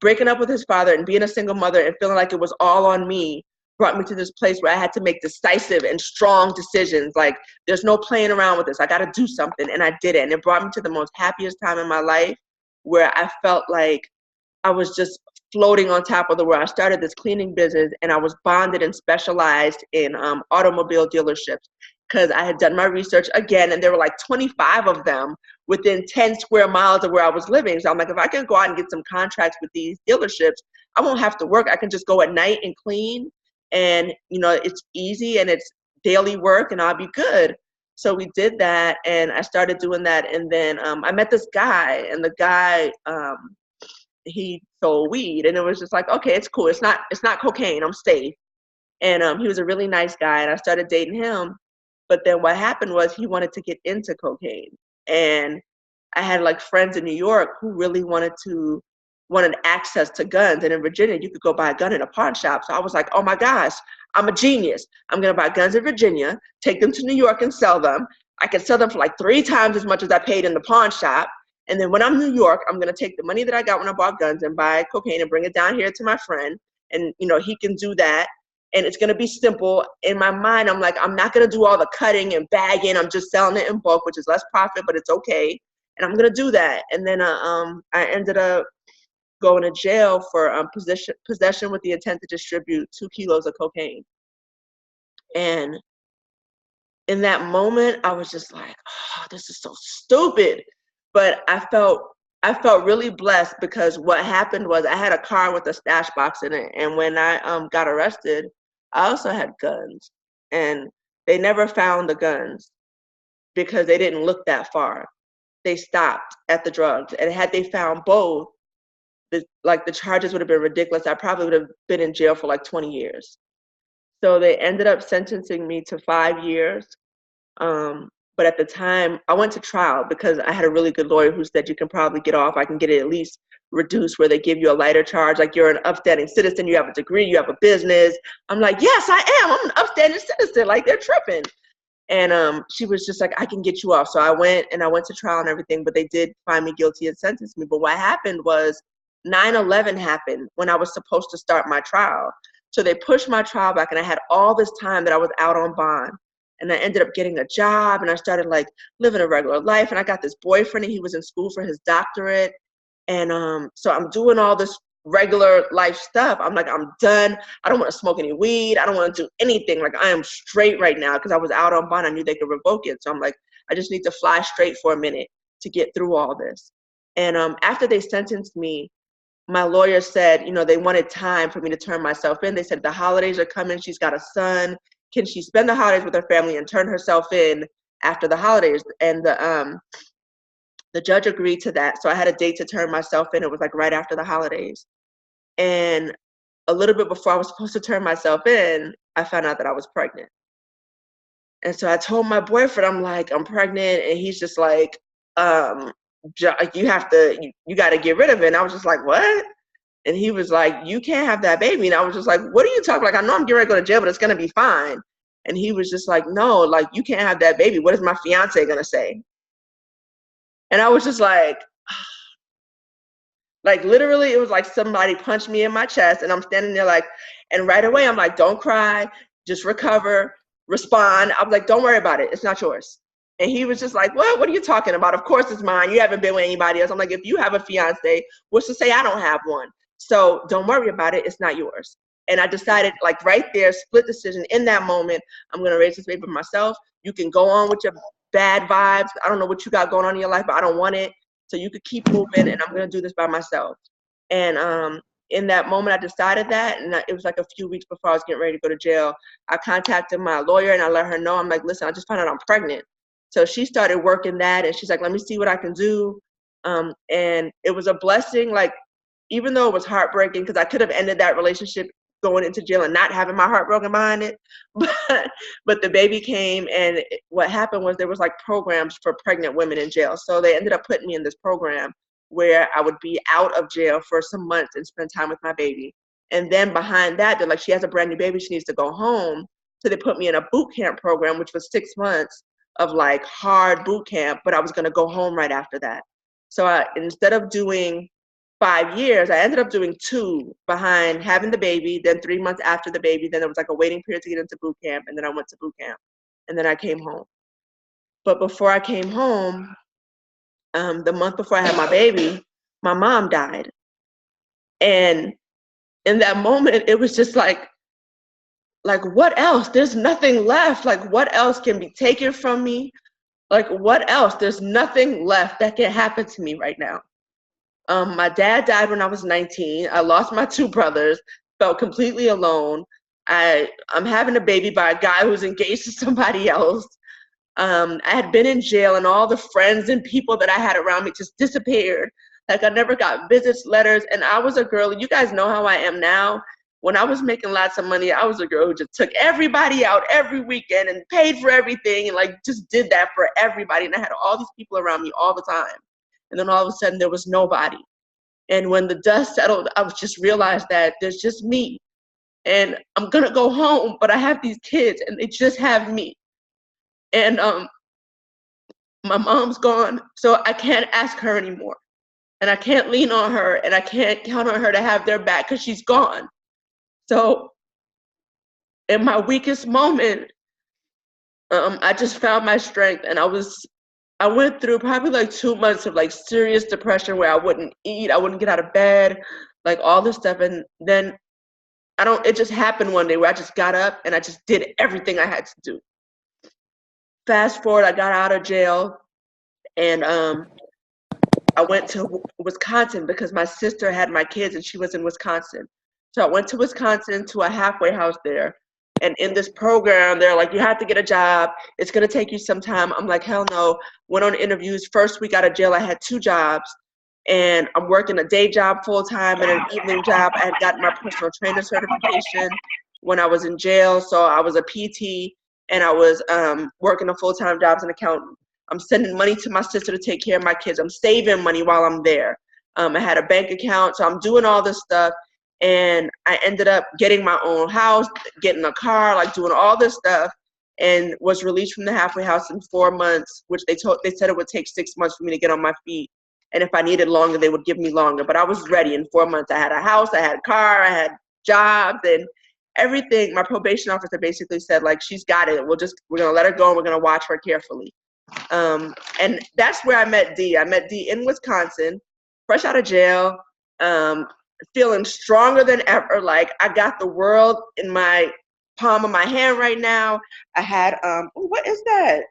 breaking up with his father and being a single mother and feeling like it was all on me brought me to this place where I had to make decisive and strong decisions. Like, there's no playing around with this. I got to do something. And I did it. And it brought me to the most happiest time in my life, where I felt like I was just floating on top of the world. I started this cleaning business, and I was bonded and specialized in automobile dealerships, because I had done my research again, and there were like 25 of them within 10 square miles of where I was living. So I'm like, if I can go out and get some contracts with these dealerships, I won't have to work. I can just go at night and clean, and it's easy and it's daily work, and I'll be good. So we did that, and I started doing that. And then I met this guy, and the guy, he sold weed, and it was just like, okay, it's cool. It's not cocaine. I'm safe. And he was a really nice guy, and I started dating him. But then what happened was he wanted to get into cocaine, and I had like friends in New York who really wanted access to guns. And in Virginia, you could go buy a gun in a pawn shop. So I was like, oh my gosh, I'm a genius. I'm going to buy guns in Virginia, take them to New York and sell them. I could sell them for like 3 times as much as I paid in the pawn shop. And then when I'm in New York, I'm going to take the money that I got when I bought guns and buy cocaine and bring it down here to my friend. And, he can do that. And it's going to be simple. In my mind, I'm like, I'm not going to do all the cutting and bagging. I'm just selling it in bulk, which is less profit, but it's okay. And I'm going to do that. And then I ended up going to jail for possession with the intent to distribute 2 kilos of cocaine. And in that moment, I was just like, oh, this is so stupid. But I felt I felt really blessed because what happened was I had a car with a stash box in it, and when I got arrested, I also had guns, and they never found the guns because they didn't look that far. They stopped at the drugs, and had they found both, the charges would have been ridiculous. I probably would have been in jail for like 20 years. So they ended up sentencing me to 5 years. But at the time, I went to trial because I had a really good lawyer who said you can probably get off. I can get it at least reduced where they give you a lighter charge. Like, you're an upstanding citizen, you have a degree, you have a business. I'm like, yes, I am. I'm an upstanding citizen. Like, they're tripping. And she was just like, I can get you off. So I went to trial and everything, but they did find me guilty and sentence me. But what happened was 9/11 happened when I was supposed to start my trial. So they pushed my trial back, and I had all this time that I was out on bond. And I ended up getting a job, and I started like living a regular life. And I got this boyfriend, and he was in school for his doctorate. And so I'm doing all this regular life stuff. I'm like, I'm done. I don't want to smoke any weed. I don't want to do anything. Like, I am straight right now because I was out on bond. I knew they could revoke it. So I'm like, I just need to fly straight for a minute to get through all this. And after they sentenced me, my lawyer said, they wanted time for me to turn myself in. They said, the holidays are coming. She's got a son. Can she spend the holidays with her family and turn herself in after the holidays? And the judge agreed to that. So I had a date to turn myself in. It was like right after the holidays. And a little bit before I was supposed to turn myself in, I found out that I was pregnant. And so I told my boyfriend, I'm like, I'm pregnant. And he's just like, you got to get rid of it. And I was just like, what? And he was like, you can't have that baby. And I was just like, what are you talking about? Like, I know I'm getting ready to go to jail, but it's going to be fine. And he was just like, no, like, you can't have that baby. What is my fiance going to say? And I was just like literally, it was like somebody punched me in my chest, and I'm standing there like, and right away I'm like, don't cry, just recover, respond. I was like, don't worry about it. It's not yours. And he was just like, what are you talking about? Of course it's mine. You haven't been with anybody else. I'm like, if you have a fiance, what's to say I don't have one? So don't worry about it. It's not yours. And I decided, like, right there, split decision in that moment, I'm going to raise this baby myself. You can go on with your bad vibes. I don't know what you got going on in your life, but I don't want it. So you could keep moving, and I'm going to do this by myself. And in that moment, I decided that, and it was like a few weeks before I was getting ready to go to jail. I contacted my lawyer, and I let her know. I'm like, listen, I just found out I'm pregnant. So she started working that, and she's like, let me see what I can do. And it was a blessing, like, even though it was heartbreaking, because I could have ended that relationship going into jail and not having my heart broken behind it. But the baby came, and what happened was there was like programs for pregnant women in jail. So they ended up putting me in this program where I would be out of jail for some months and spend time with my baby. And then behind that, they're like, she has a brand new baby, she needs to go home. So they put me in a boot camp program, which was 6 months of like hard boot camp, but I was gonna go home right after that. So instead of doing 5 years, I ended up doing 2 behind having the baby, then 3 months after the baby, then there was like a waiting period to get into boot camp, and then I went to boot camp, and then I came home. But before I came home, the month before I had my baby, my mom died. And in that moment, it was just like, what else? There's nothing left. Like, what else can be taken from me? Like, what else? There's nothing left that can happen to me right now. My dad died when I was 19. I lost my 2 brothers, felt completely alone. I'm having a baby by a guy who's engaged to somebody else. I had been in jail, and all the friends and people that I had around me just disappeared. Like, I never got visits, letters, and I was a girl. You guys know how I am now. When I was making lots of money, I was a girl who just took everybody out every weekend and paid for everything, and like just did that for everybody. And I had all these people around me all the time. And then all of a sudden there was nobody. And when the dust settled, I was just realized that there's just me. And I'm gonna go home, but I have these kids and they just have me. And my mom's gone, so I can't ask her anymore. And I can't lean on her, and I can't count on her to have their back because she's gone. So in my weakest moment, I just found my strength, and I went through probably like 2 months of like serious depression where I wouldn't eat, I wouldn't get out of bed, like all this stuff. And then it just happened one day where I just got up and I just did everything I had to do. Fast forward, I got out of jail, and I went to Wisconsin because my sister had my kids and she was in Wisconsin. So I went to Wisconsin to a halfway house there. And in this program, they're like, you have to get a job. It's going to take you some time. I'm like, hell no. Went on interviews. First week out of jail, I had 2 jobs. And I'm working a day job full time and an evening job. I had gotten my personal trainer certification when I was in jail. So I was a PT and I was working a full-time job as an accountant. I'm sending money to my sister to take care of my kids. I'm saving money while I'm there. I had a bank account. So I'm doing all this stuff. And I ended up getting my own house, getting a car, like doing all this stuff, and was released from the halfway house in 4 months, which they said it would take 6 months for me to get on my feet. And if I needed longer, they would give me longer. But I was ready in 4 months. I had a house, I had a car, I had jobs and everything. My probation officer basically said, like, she's got it. We're gonna let her go and we're gonna watch her carefully. And that's where I met Dee. I met Dee in Wisconsin, fresh out of jail, feeling stronger than ever. Like, I got the world in my palm of my hand right now. I had, what is that?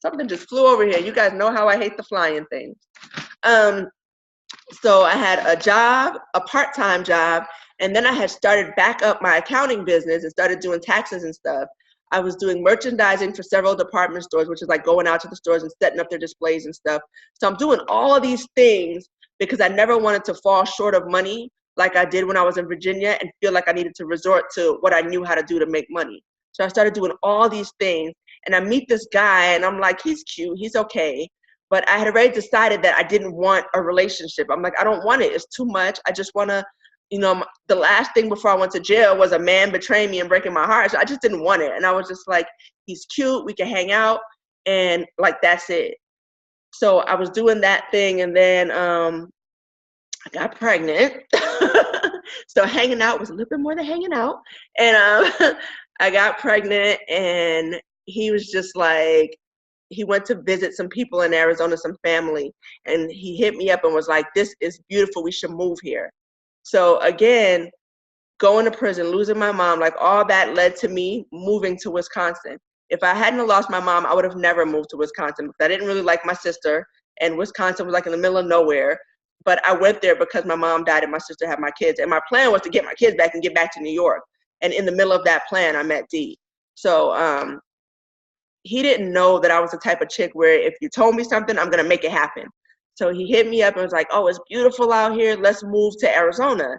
Something just flew over here. You guys know how I hate the flying things. So I had a job, a part-time job, and then I had started back up my accounting business and started doing taxes and stuff. I was doing merchandising for several department stores, which is like going out to the stores and setting up their displays and stuff. So I'm doing all of these things because I never wanted to fall short of money like I did when I was in Virginia and feel like I needed to resort to what I knew how to do to make money. So I started doing all these things, and I meet this guy and I'm like, he's cute, he's okay. But I had already decided that I didn't want a relationship. I'm like, I don't want it, it's too much. I just wanna, the last thing before I went to jail was a man betraying me and breaking my heart. So I just didn't want it. And I was just like, he's cute, we can hang out, and like, that's it. So I was doing that thing, and then I got pregnant. So hanging out was a little bit more than hanging out. And I got pregnant, and he was just like, he went to visit some people in Arizona, some family, and he hit me up and was like, this is beautiful, we should move here. So again, going to prison, losing my mom, like all that led to me moving to Wisconsin. If I hadn't lost my mom, I would have never moved to Wisconsin because I didn't really like my sister, and Wisconsin was like in the middle of nowhere. But I went there because my mom died and my sister had my kids. And my plan was to get my kids back and get back to New York. And in the middle of that plan, I met Dee. So he didn't know that I was the type of chick where if you told me something, I'm going to make it happen. So he hit me up and was like, oh, it's beautiful out here. Let's move to Arizona.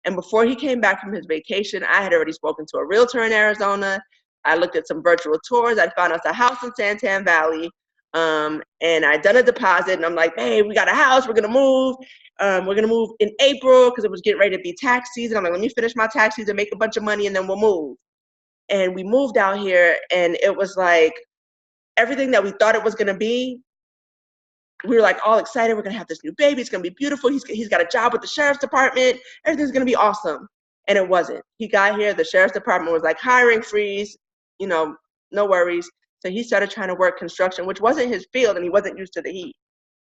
And before he came back from his vacation, I had already spoken to a realtor in Arizona. I looked at some virtual tours. I found us a house in Santan Valley. And I'd done a deposit, and I'm like, hey, we got a house, we're gonna move. We're gonna move in April because it was getting ready to be tax season. I'm like, let me finish my tax season, make a bunch of money, and then we'll move. And we moved out here, and it was like everything that we thought it was gonna be. We were like all excited, we're gonna have this new baby, it's gonna be beautiful. He's got a job with the sheriff's department, everything's gonna be awesome. And it wasn't. He got here, the sheriff's department was like, hiring freeze, no worries. So he started trying to work construction, which wasn't his field, and he wasn't used to the heat.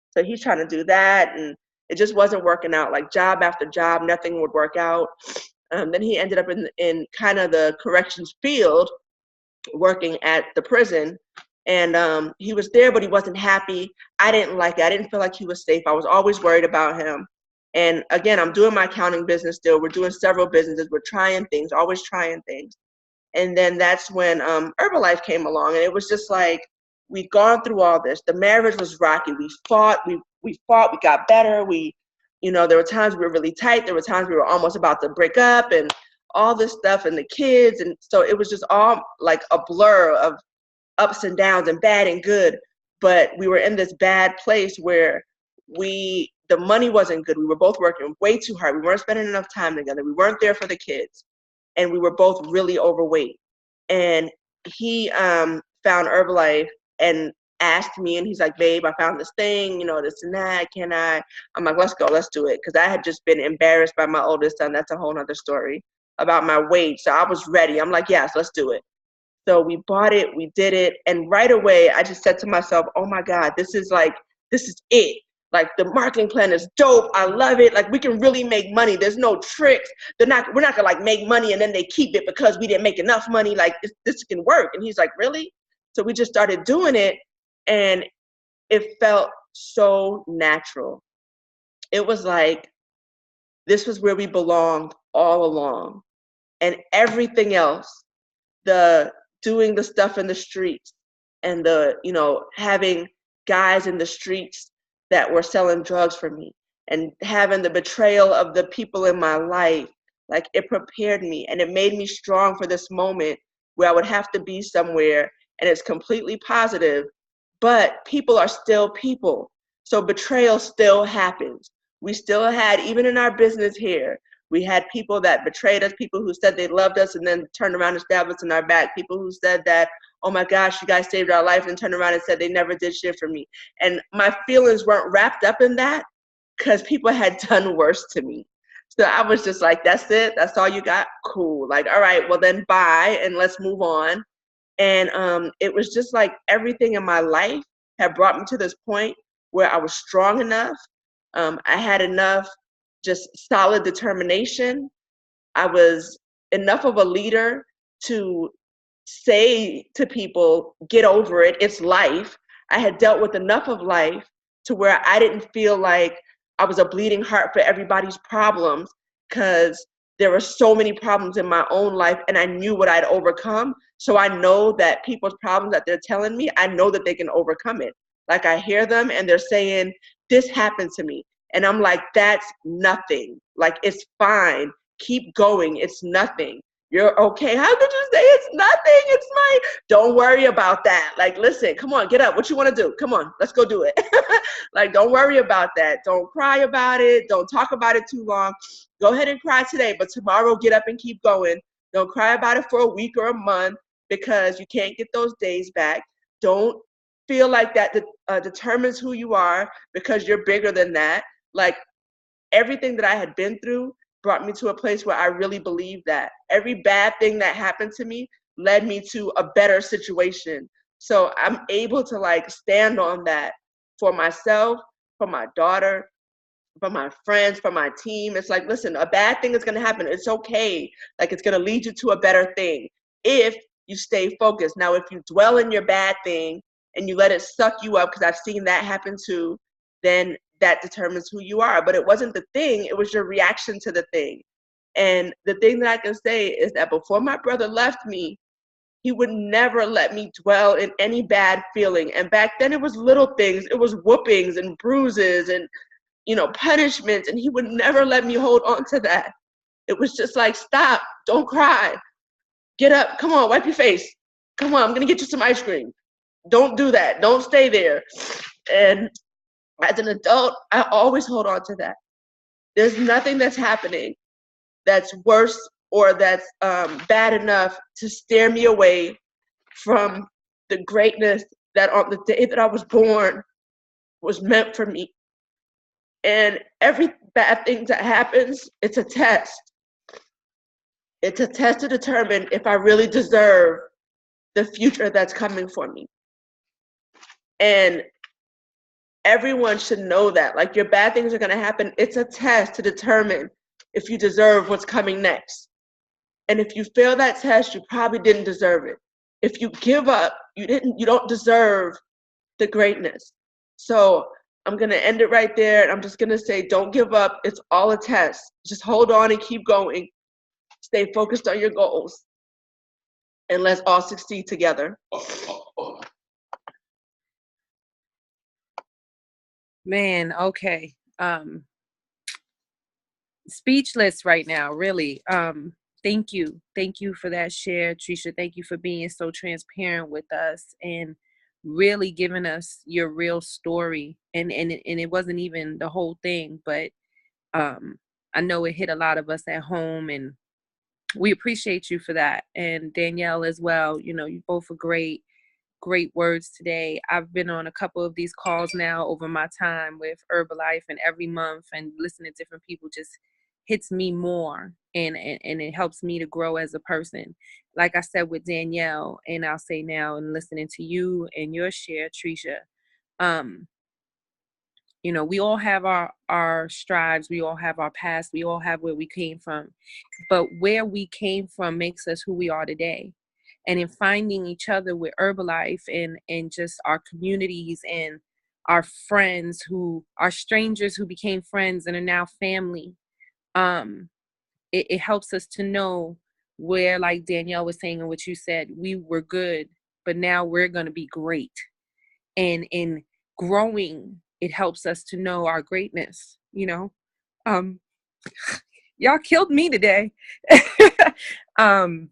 So he's trying to do that, and it just wasn't working out. Like job after job, nothing would work out. Then he ended up in kind of the corrections field, working at the prison. And he was there, but he wasn't happy. I didn't like it. I didn't feel like he was safe. I was always worried about him. And again, I'm doing my accounting business still. We're doing several businesses. We're trying things, always trying things. And then that's when Herbalife came along, and it was just like, we'd gone through all this. The marriage was rocky. We fought, we got better. There were times we were really tight. There were times we were almost about to break up and all this stuff, and the kids. And so it was just all like a blur of ups and downs and bad and good. But we were in this bad place where the money wasn't good. We were both working way too hard. We weren't spending enough time together. We weren't there for the kids. And we were both really overweight. And he found Herbalife and asked me, and he's like, babe, I found this thing, this and that, can I? I'm like, let's go, let's do it. Because I had just been embarrassed by my oldest son. That's a whole nother story about my weight. So I was ready. I'm like, yes, let's do it. So we bought it, we did it. And right away, I just said to myself, oh my God, this is it. Like, the marketing plan is dope. I love it. Like, we can really make money. There's no tricks. We're not gonna like make money and then they keep it because we didn't make enough money. Like, this can work. And he's like, really? So we just started doing it, and it felt so natural. It was like this was where we belonged all along. And everything else, the doing the stuff in the streets and the, having guys in the streets that were selling drugs for me and having the betrayal of the people in my life, like it prepared me and it made me strong for this moment where I would have to be somewhere and it's completely positive, but people are still people. So betrayal still happens. We still had, even in our business here, we had people that betrayed us, people who said they loved us and then turned around and stabbed us in our back, people who said that, oh my gosh, you guys saved our life, and turned around and said they never did shit for me. And my feelings weren't wrapped up in that because people had done worse to me. So I was just like, that's it? That's all you got? Cool. Like, all right, well then bye and let's move on. And it was just like everything in my life had brought me to this point where I was strong enough. I had enough just solid determination. I was enough of a leader to say to people, get over it, it's life. I had dealt with enough of life to where I didn't feel like I was a bleeding heart for everybody's problems, because there were so many problems in my own life and I knew what I'd overcome. So I know that people's problems that they're telling me, I know that they can overcome it. Like I hear them and they're saying, this happened to me. And I'm like, that's nothing. Like, it's fine. Keep going. It's nothing. You're okay. How could you say it's nothing? It's fine. Don't worry about that. Like, listen, come on, get up. What you want to do? Come on, let's go do it. Like, don't worry about that. Don't cry about it. Don't talk about it too long. Go ahead and cry today, but tomorrow get up and keep going. Don't cry about it for a week or a month because you can't get those days back. Don't feel like that determines who you are, because you're bigger than that. Like, everything that I had been through brought me to a place where I really believe that. Every bad thing that happened to me led me to a better situation. So I'm able to like stand on that for myself, for my daughter, for my friends, for my team. It's like, listen, a bad thing is going to happen. It's okay. Like, it's going to lead you to a better thing if you stay focused. Now, if you dwell in your bad thing and you let it suck you up, because I've seen that happen too, then that determines who you are. But it wasn't the thing, it was your reaction to the thing. And the thing that I can say is that before my brother left me, he would never let me dwell in any bad feeling. And back then it was little things. It was whoopings and bruises and, punishments. And he would never let me hold on to that. It was just like, stop, don't cry. Get up, come on, wipe your face. Come on, I'm gonna get you some ice cream. Don't do that, don't stay there. And as an adult, I always hold on to that. There's nothing that's happening that's worse or that's bad enough to steer me away from the greatness that on the day that I was born was meant for me. And every bad thing that happens, it's a test. It's a test to determine if I really deserve the future that's coming for me. And everyone should know that. Like, your bad things are going to happen. It's a test to determine if you deserve what's coming next. And if you fail that test, you probably didn't deserve it. If you give up, you don't deserve the greatness. So I'm going to end it right there. And I'm just going to say, don't give up. It's all a test. Just hold on and keep going. Stay focused on your goals. And let's all succeed together. Man, okay. Speechless right now, really. Thank you. Thank you for that share, Tresha. Thank you for being so transparent with us and really giving us your real story. And it wasn't even the whole thing, but I know it hit a lot of us at home, and we appreciate you for that. And Danielle as well. You both are great words today. I've been on a couple of these calls now over my time with Herbalife, and every month and listening to different people just hits me more, and it helps me to grow as a person. Like I said with Danielle, and I'll say now, and listening to you and your share, Tresha, we all have our strides, we all have our past, we all have where we came from, but where we came from makes us who we are today. And in finding each other with Herbalife and just our communities and our friends who are strangers who became friends and are now family. It helps us to know where, like Danielle was saying and what you said, we were good, but now we're going to be great. And in growing, it helps us to know our greatness, um y'all killed me today. um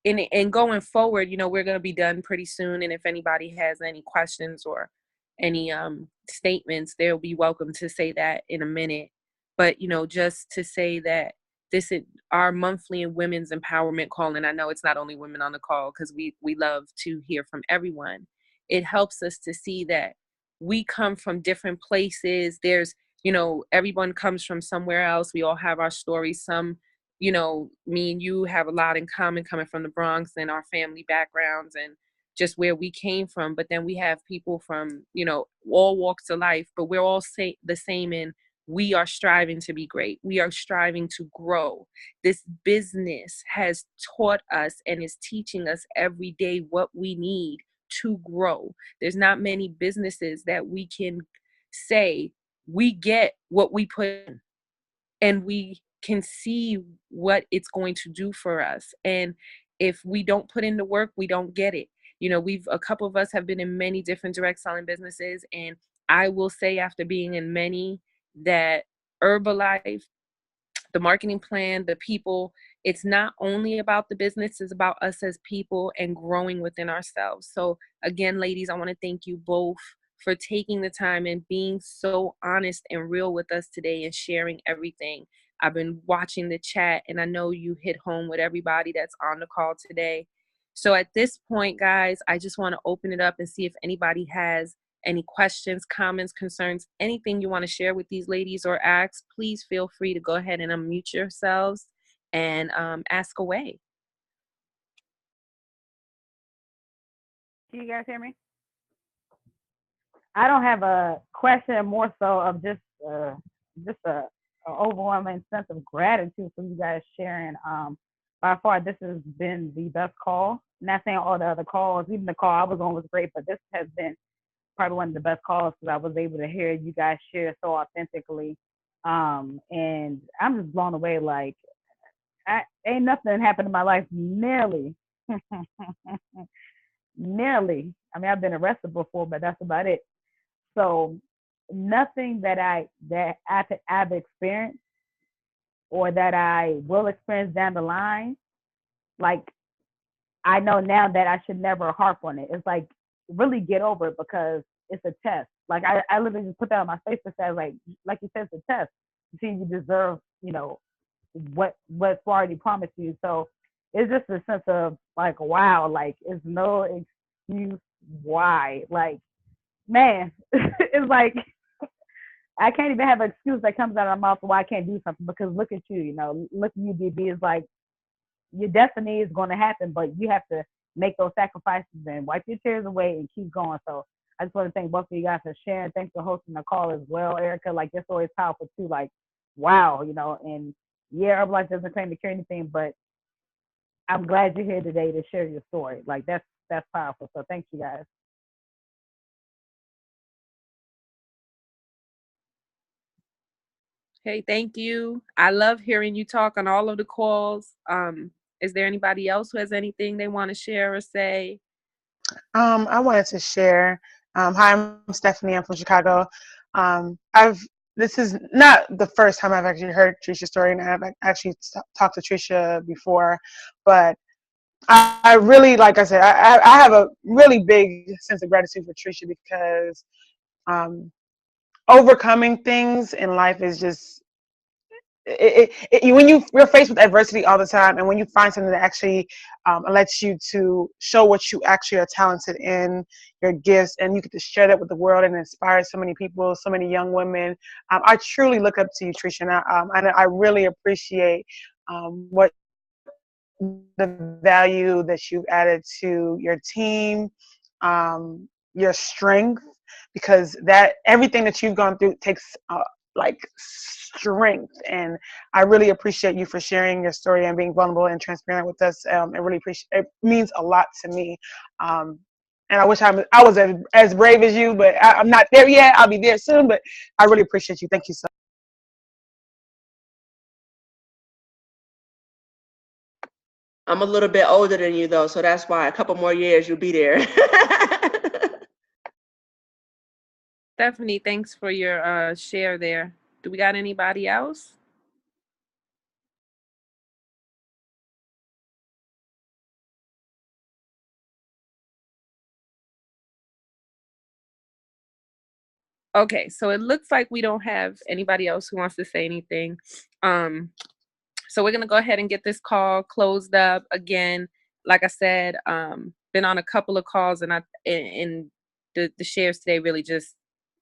and going forward, we're going to be done pretty soon, and if anybody has any questions or any statements, they'll be welcome to say that in a minute. But just to say that this is our monthly women's empowerment call, and I know it's not only women on the call, because we love to hear from everyone. It helps us to see that we come from different places. There's everyone comes from somewhere else. We all have our stories. Some, me and you have a lot in common, coming from the Bronx and our family backgrounds and just where we came from. But then we have people from, all walks of life, but we're all the same in we are striving to be great. We are striving to grow. This business has taught us and is teaching us every day what we need to grow. There's not many businesses that we can say we get what we put in, and we can see what it's going to do for us. And if we don't put in the work, we don't get it. A couple of us have been in many different direct selling businesses, and I will say, after being in many, that Herbalife, the marketing plan, the people, it's not only about the business, it's about us as people and growing within ourselves. So again, ladies, I want to thank you both for taking the time and being so honest and real with us today and sharing everything. I've been watching the chat, and I know you hit home with everybody that's on the call today. So at this point, guys, I just want to open it up and see if anybody has any questions, comments, concerns, anything you want to share with these ladies or ask. Please feel free to go ahead and unmute yourselves and ask away. Can you guys hear me? I don't have a question, more so of just a overwhelming sense of gratitude for you guys sharing. By far, this has been the best call. Not saying all the other calls, even the call I was on was great, but this has been probably one of the best calls because I was able to hear you guys share so authentically. And I'm just blown away. Like, ain't nothing happened in my life nearly. Nearly. I mean, I've been arrested before, but that's about it. So nothing that I've experienced or that I will experience down the line, like, I know now that I should never harp on it. It's like, really get over it, because it's a test. Like, I literally just put that on my face to say, like you said, it's a test. You see, you deserve, what's already promised you. So it's just a sense of like, wow, like, it's no excuse why. Like, man, it's like, I can't even have an excuse that comes out of my mouth for why I can't do something, because look at you, look at you, DB. It's like, your destiny is going to happen, but you have to make those sacrifices and wipe your tears away and keep going. So I just want to thank both of you guys for sharing. Thanks for hosting the call as well, Erica. Like, it's always powerful too. Like, wow, and yeah, Herbalife doesn't claim to cure anything, but I'm glad you're here today to share your story. Like, that's powerful. So thank you guys. Hey, thank you. I love hearing you talk on all of the calls. Is there anybody else who has anything they want to share or say? I wanted to share. Hi, I'm Stephanie. I'm from Chicago. This is not the first time I've actually heard Tresha's story, and I've actually talked to Tresha before. But I really, like I said, I have a really big sense of gratitude for Tresha, because overcoming things in life is just, when you're faced with adversity all the time, and when you find something that actually lets you to show what you actually are talented in, your gifts, and you get to share that with the world and inspire so many people, so many young women. I truly look up to you, Tresha, and I really appreciate what the value that you've added to your team, your strength, because that everything that you've gone through takes like strength, and I really appreciate you for sharing your story and being vulnerable and transparent with us. It really it means a lot to me, and And I wish I was as brave as you, but I'm not there yet. I'll be there soon, but I really appreciate you. Thank you so much. I'm a little bit older than you though, so that's why a couple more years you'll be there. Stephanie, thanks for your share there. Do we got anybody else? Okay, so it looks like we don't have anybody else who wants to say anything. So we're gonna go ahead and get this call closed up. Again, like I said, been on a couple of calls, and the shares today really just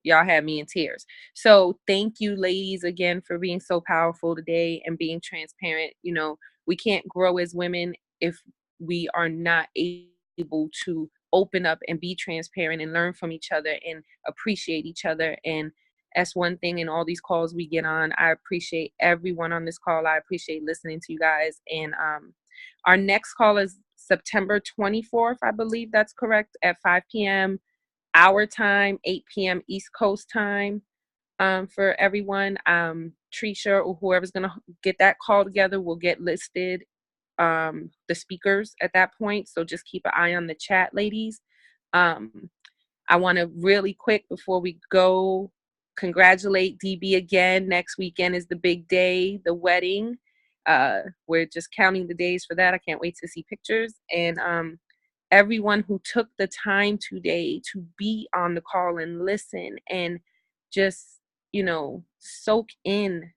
y'all had me in tears. So thank you, ladies, again for being so powerful today and being transparent. You know, we can't grow as women if we are not able to open up and be transparent and learn from each other and appreciate each other. And that's one thing in all these calls we get on. I appreciate everyone on this call. I appreciate listening to you guys. And our next call is September 24th, I believe that's correct, at 5 p.m. our time, 8 p.m. East Coast time, for everyone. Tresha or whoever's going to get that call together will get listed, the speakers at that point. So just keep an eye on the chat, ladies. I want to really quick before we go congratulate DB again. Next weekend is the big day, the wedding. We're just counting the days for that. I can't wait to see pictures. And everyone who took the time today to be on the call and listen and just, you know, soak in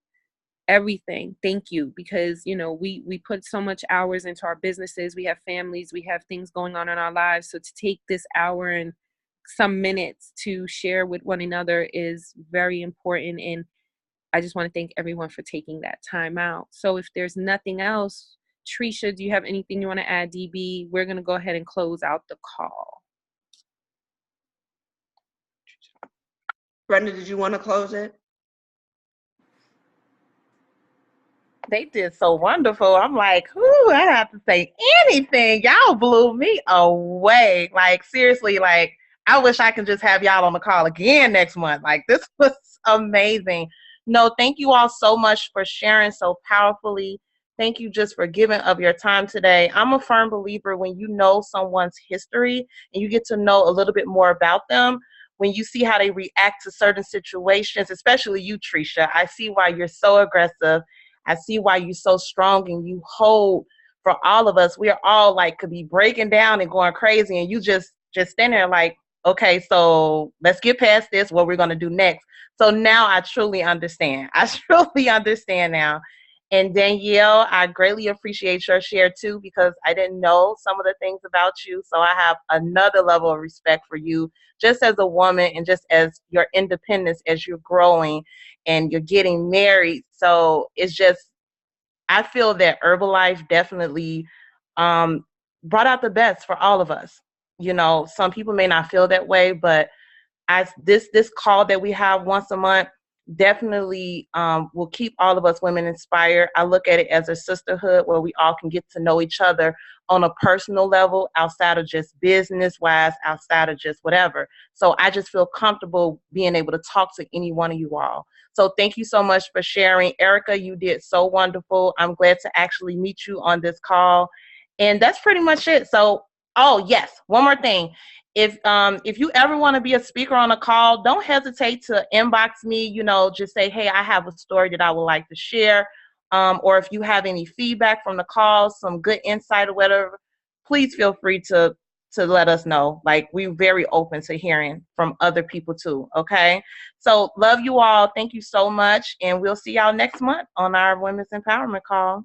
everything. Thank you, because you know we put so much hours into our businesses. We have families, we have things going on in our lives. So to take this hour and some minutes to share with one another is very important, and I just want to thank everyone for taking that time out. So if there's nothing else, Tresha, do you have anything you want to add? DB, we're going to go ahead and close out the call. Brenda, did you want to close it? They did so wonderful. I'm like, whoo, I don't have to say anything. Y'all blew me away. Like, seriously, like, I wish I could just have y'all on the call again next month. Like, this was amazing. No, thank you all so much for sharing so powerfully. Thank you just for giving of your time today. I'm a firm believer when you know someone's history and you get to know a little bit more about them, when you see how they react to certain situations, especially you, Tresha, I see why you're so aggressive. I see why you're so strong and you hold for all of us. We are all like could be breaking down and going crazy, and you just stand there like, okay, so let's get past this. What we're gonna do next? So now I truly understand. I truly understand now. And Danielle, I greatly appreciate your share too, because I didn't know some of the things about you. So I have another level of respect for you, just as a woman and just as your independence as you're growing and you're getting married. So it's just, I feel that Herbalife definitely brought out the best for all of us. You know, some people may not feel that way, but as this call that we have once a month definitely will keep all of us women inspired. I look at it as a sisterhood where we all can get to know each other on a personal level outside of just business wise, outside of just whatever. So I just feel comfortable being able to talk to any one of you all. So thank you so much for sharing. Erica, you did so wonderful. I'm glad to actually meet you on this call. And that's pretty much it. So, oh yes, one more thing. If you ever want to be a speaker on a call, don't hesitate to inbox me. You know, just say, hey, I have a story that I would like to share. Or if you have any feedback from the call, some good insight or whatever, please feel free to let us know. Like, we're very open to hearing from other people too. Okay. So love you all. Thank you so much. And we'll see y'all next month on our Women's Empowerment Call.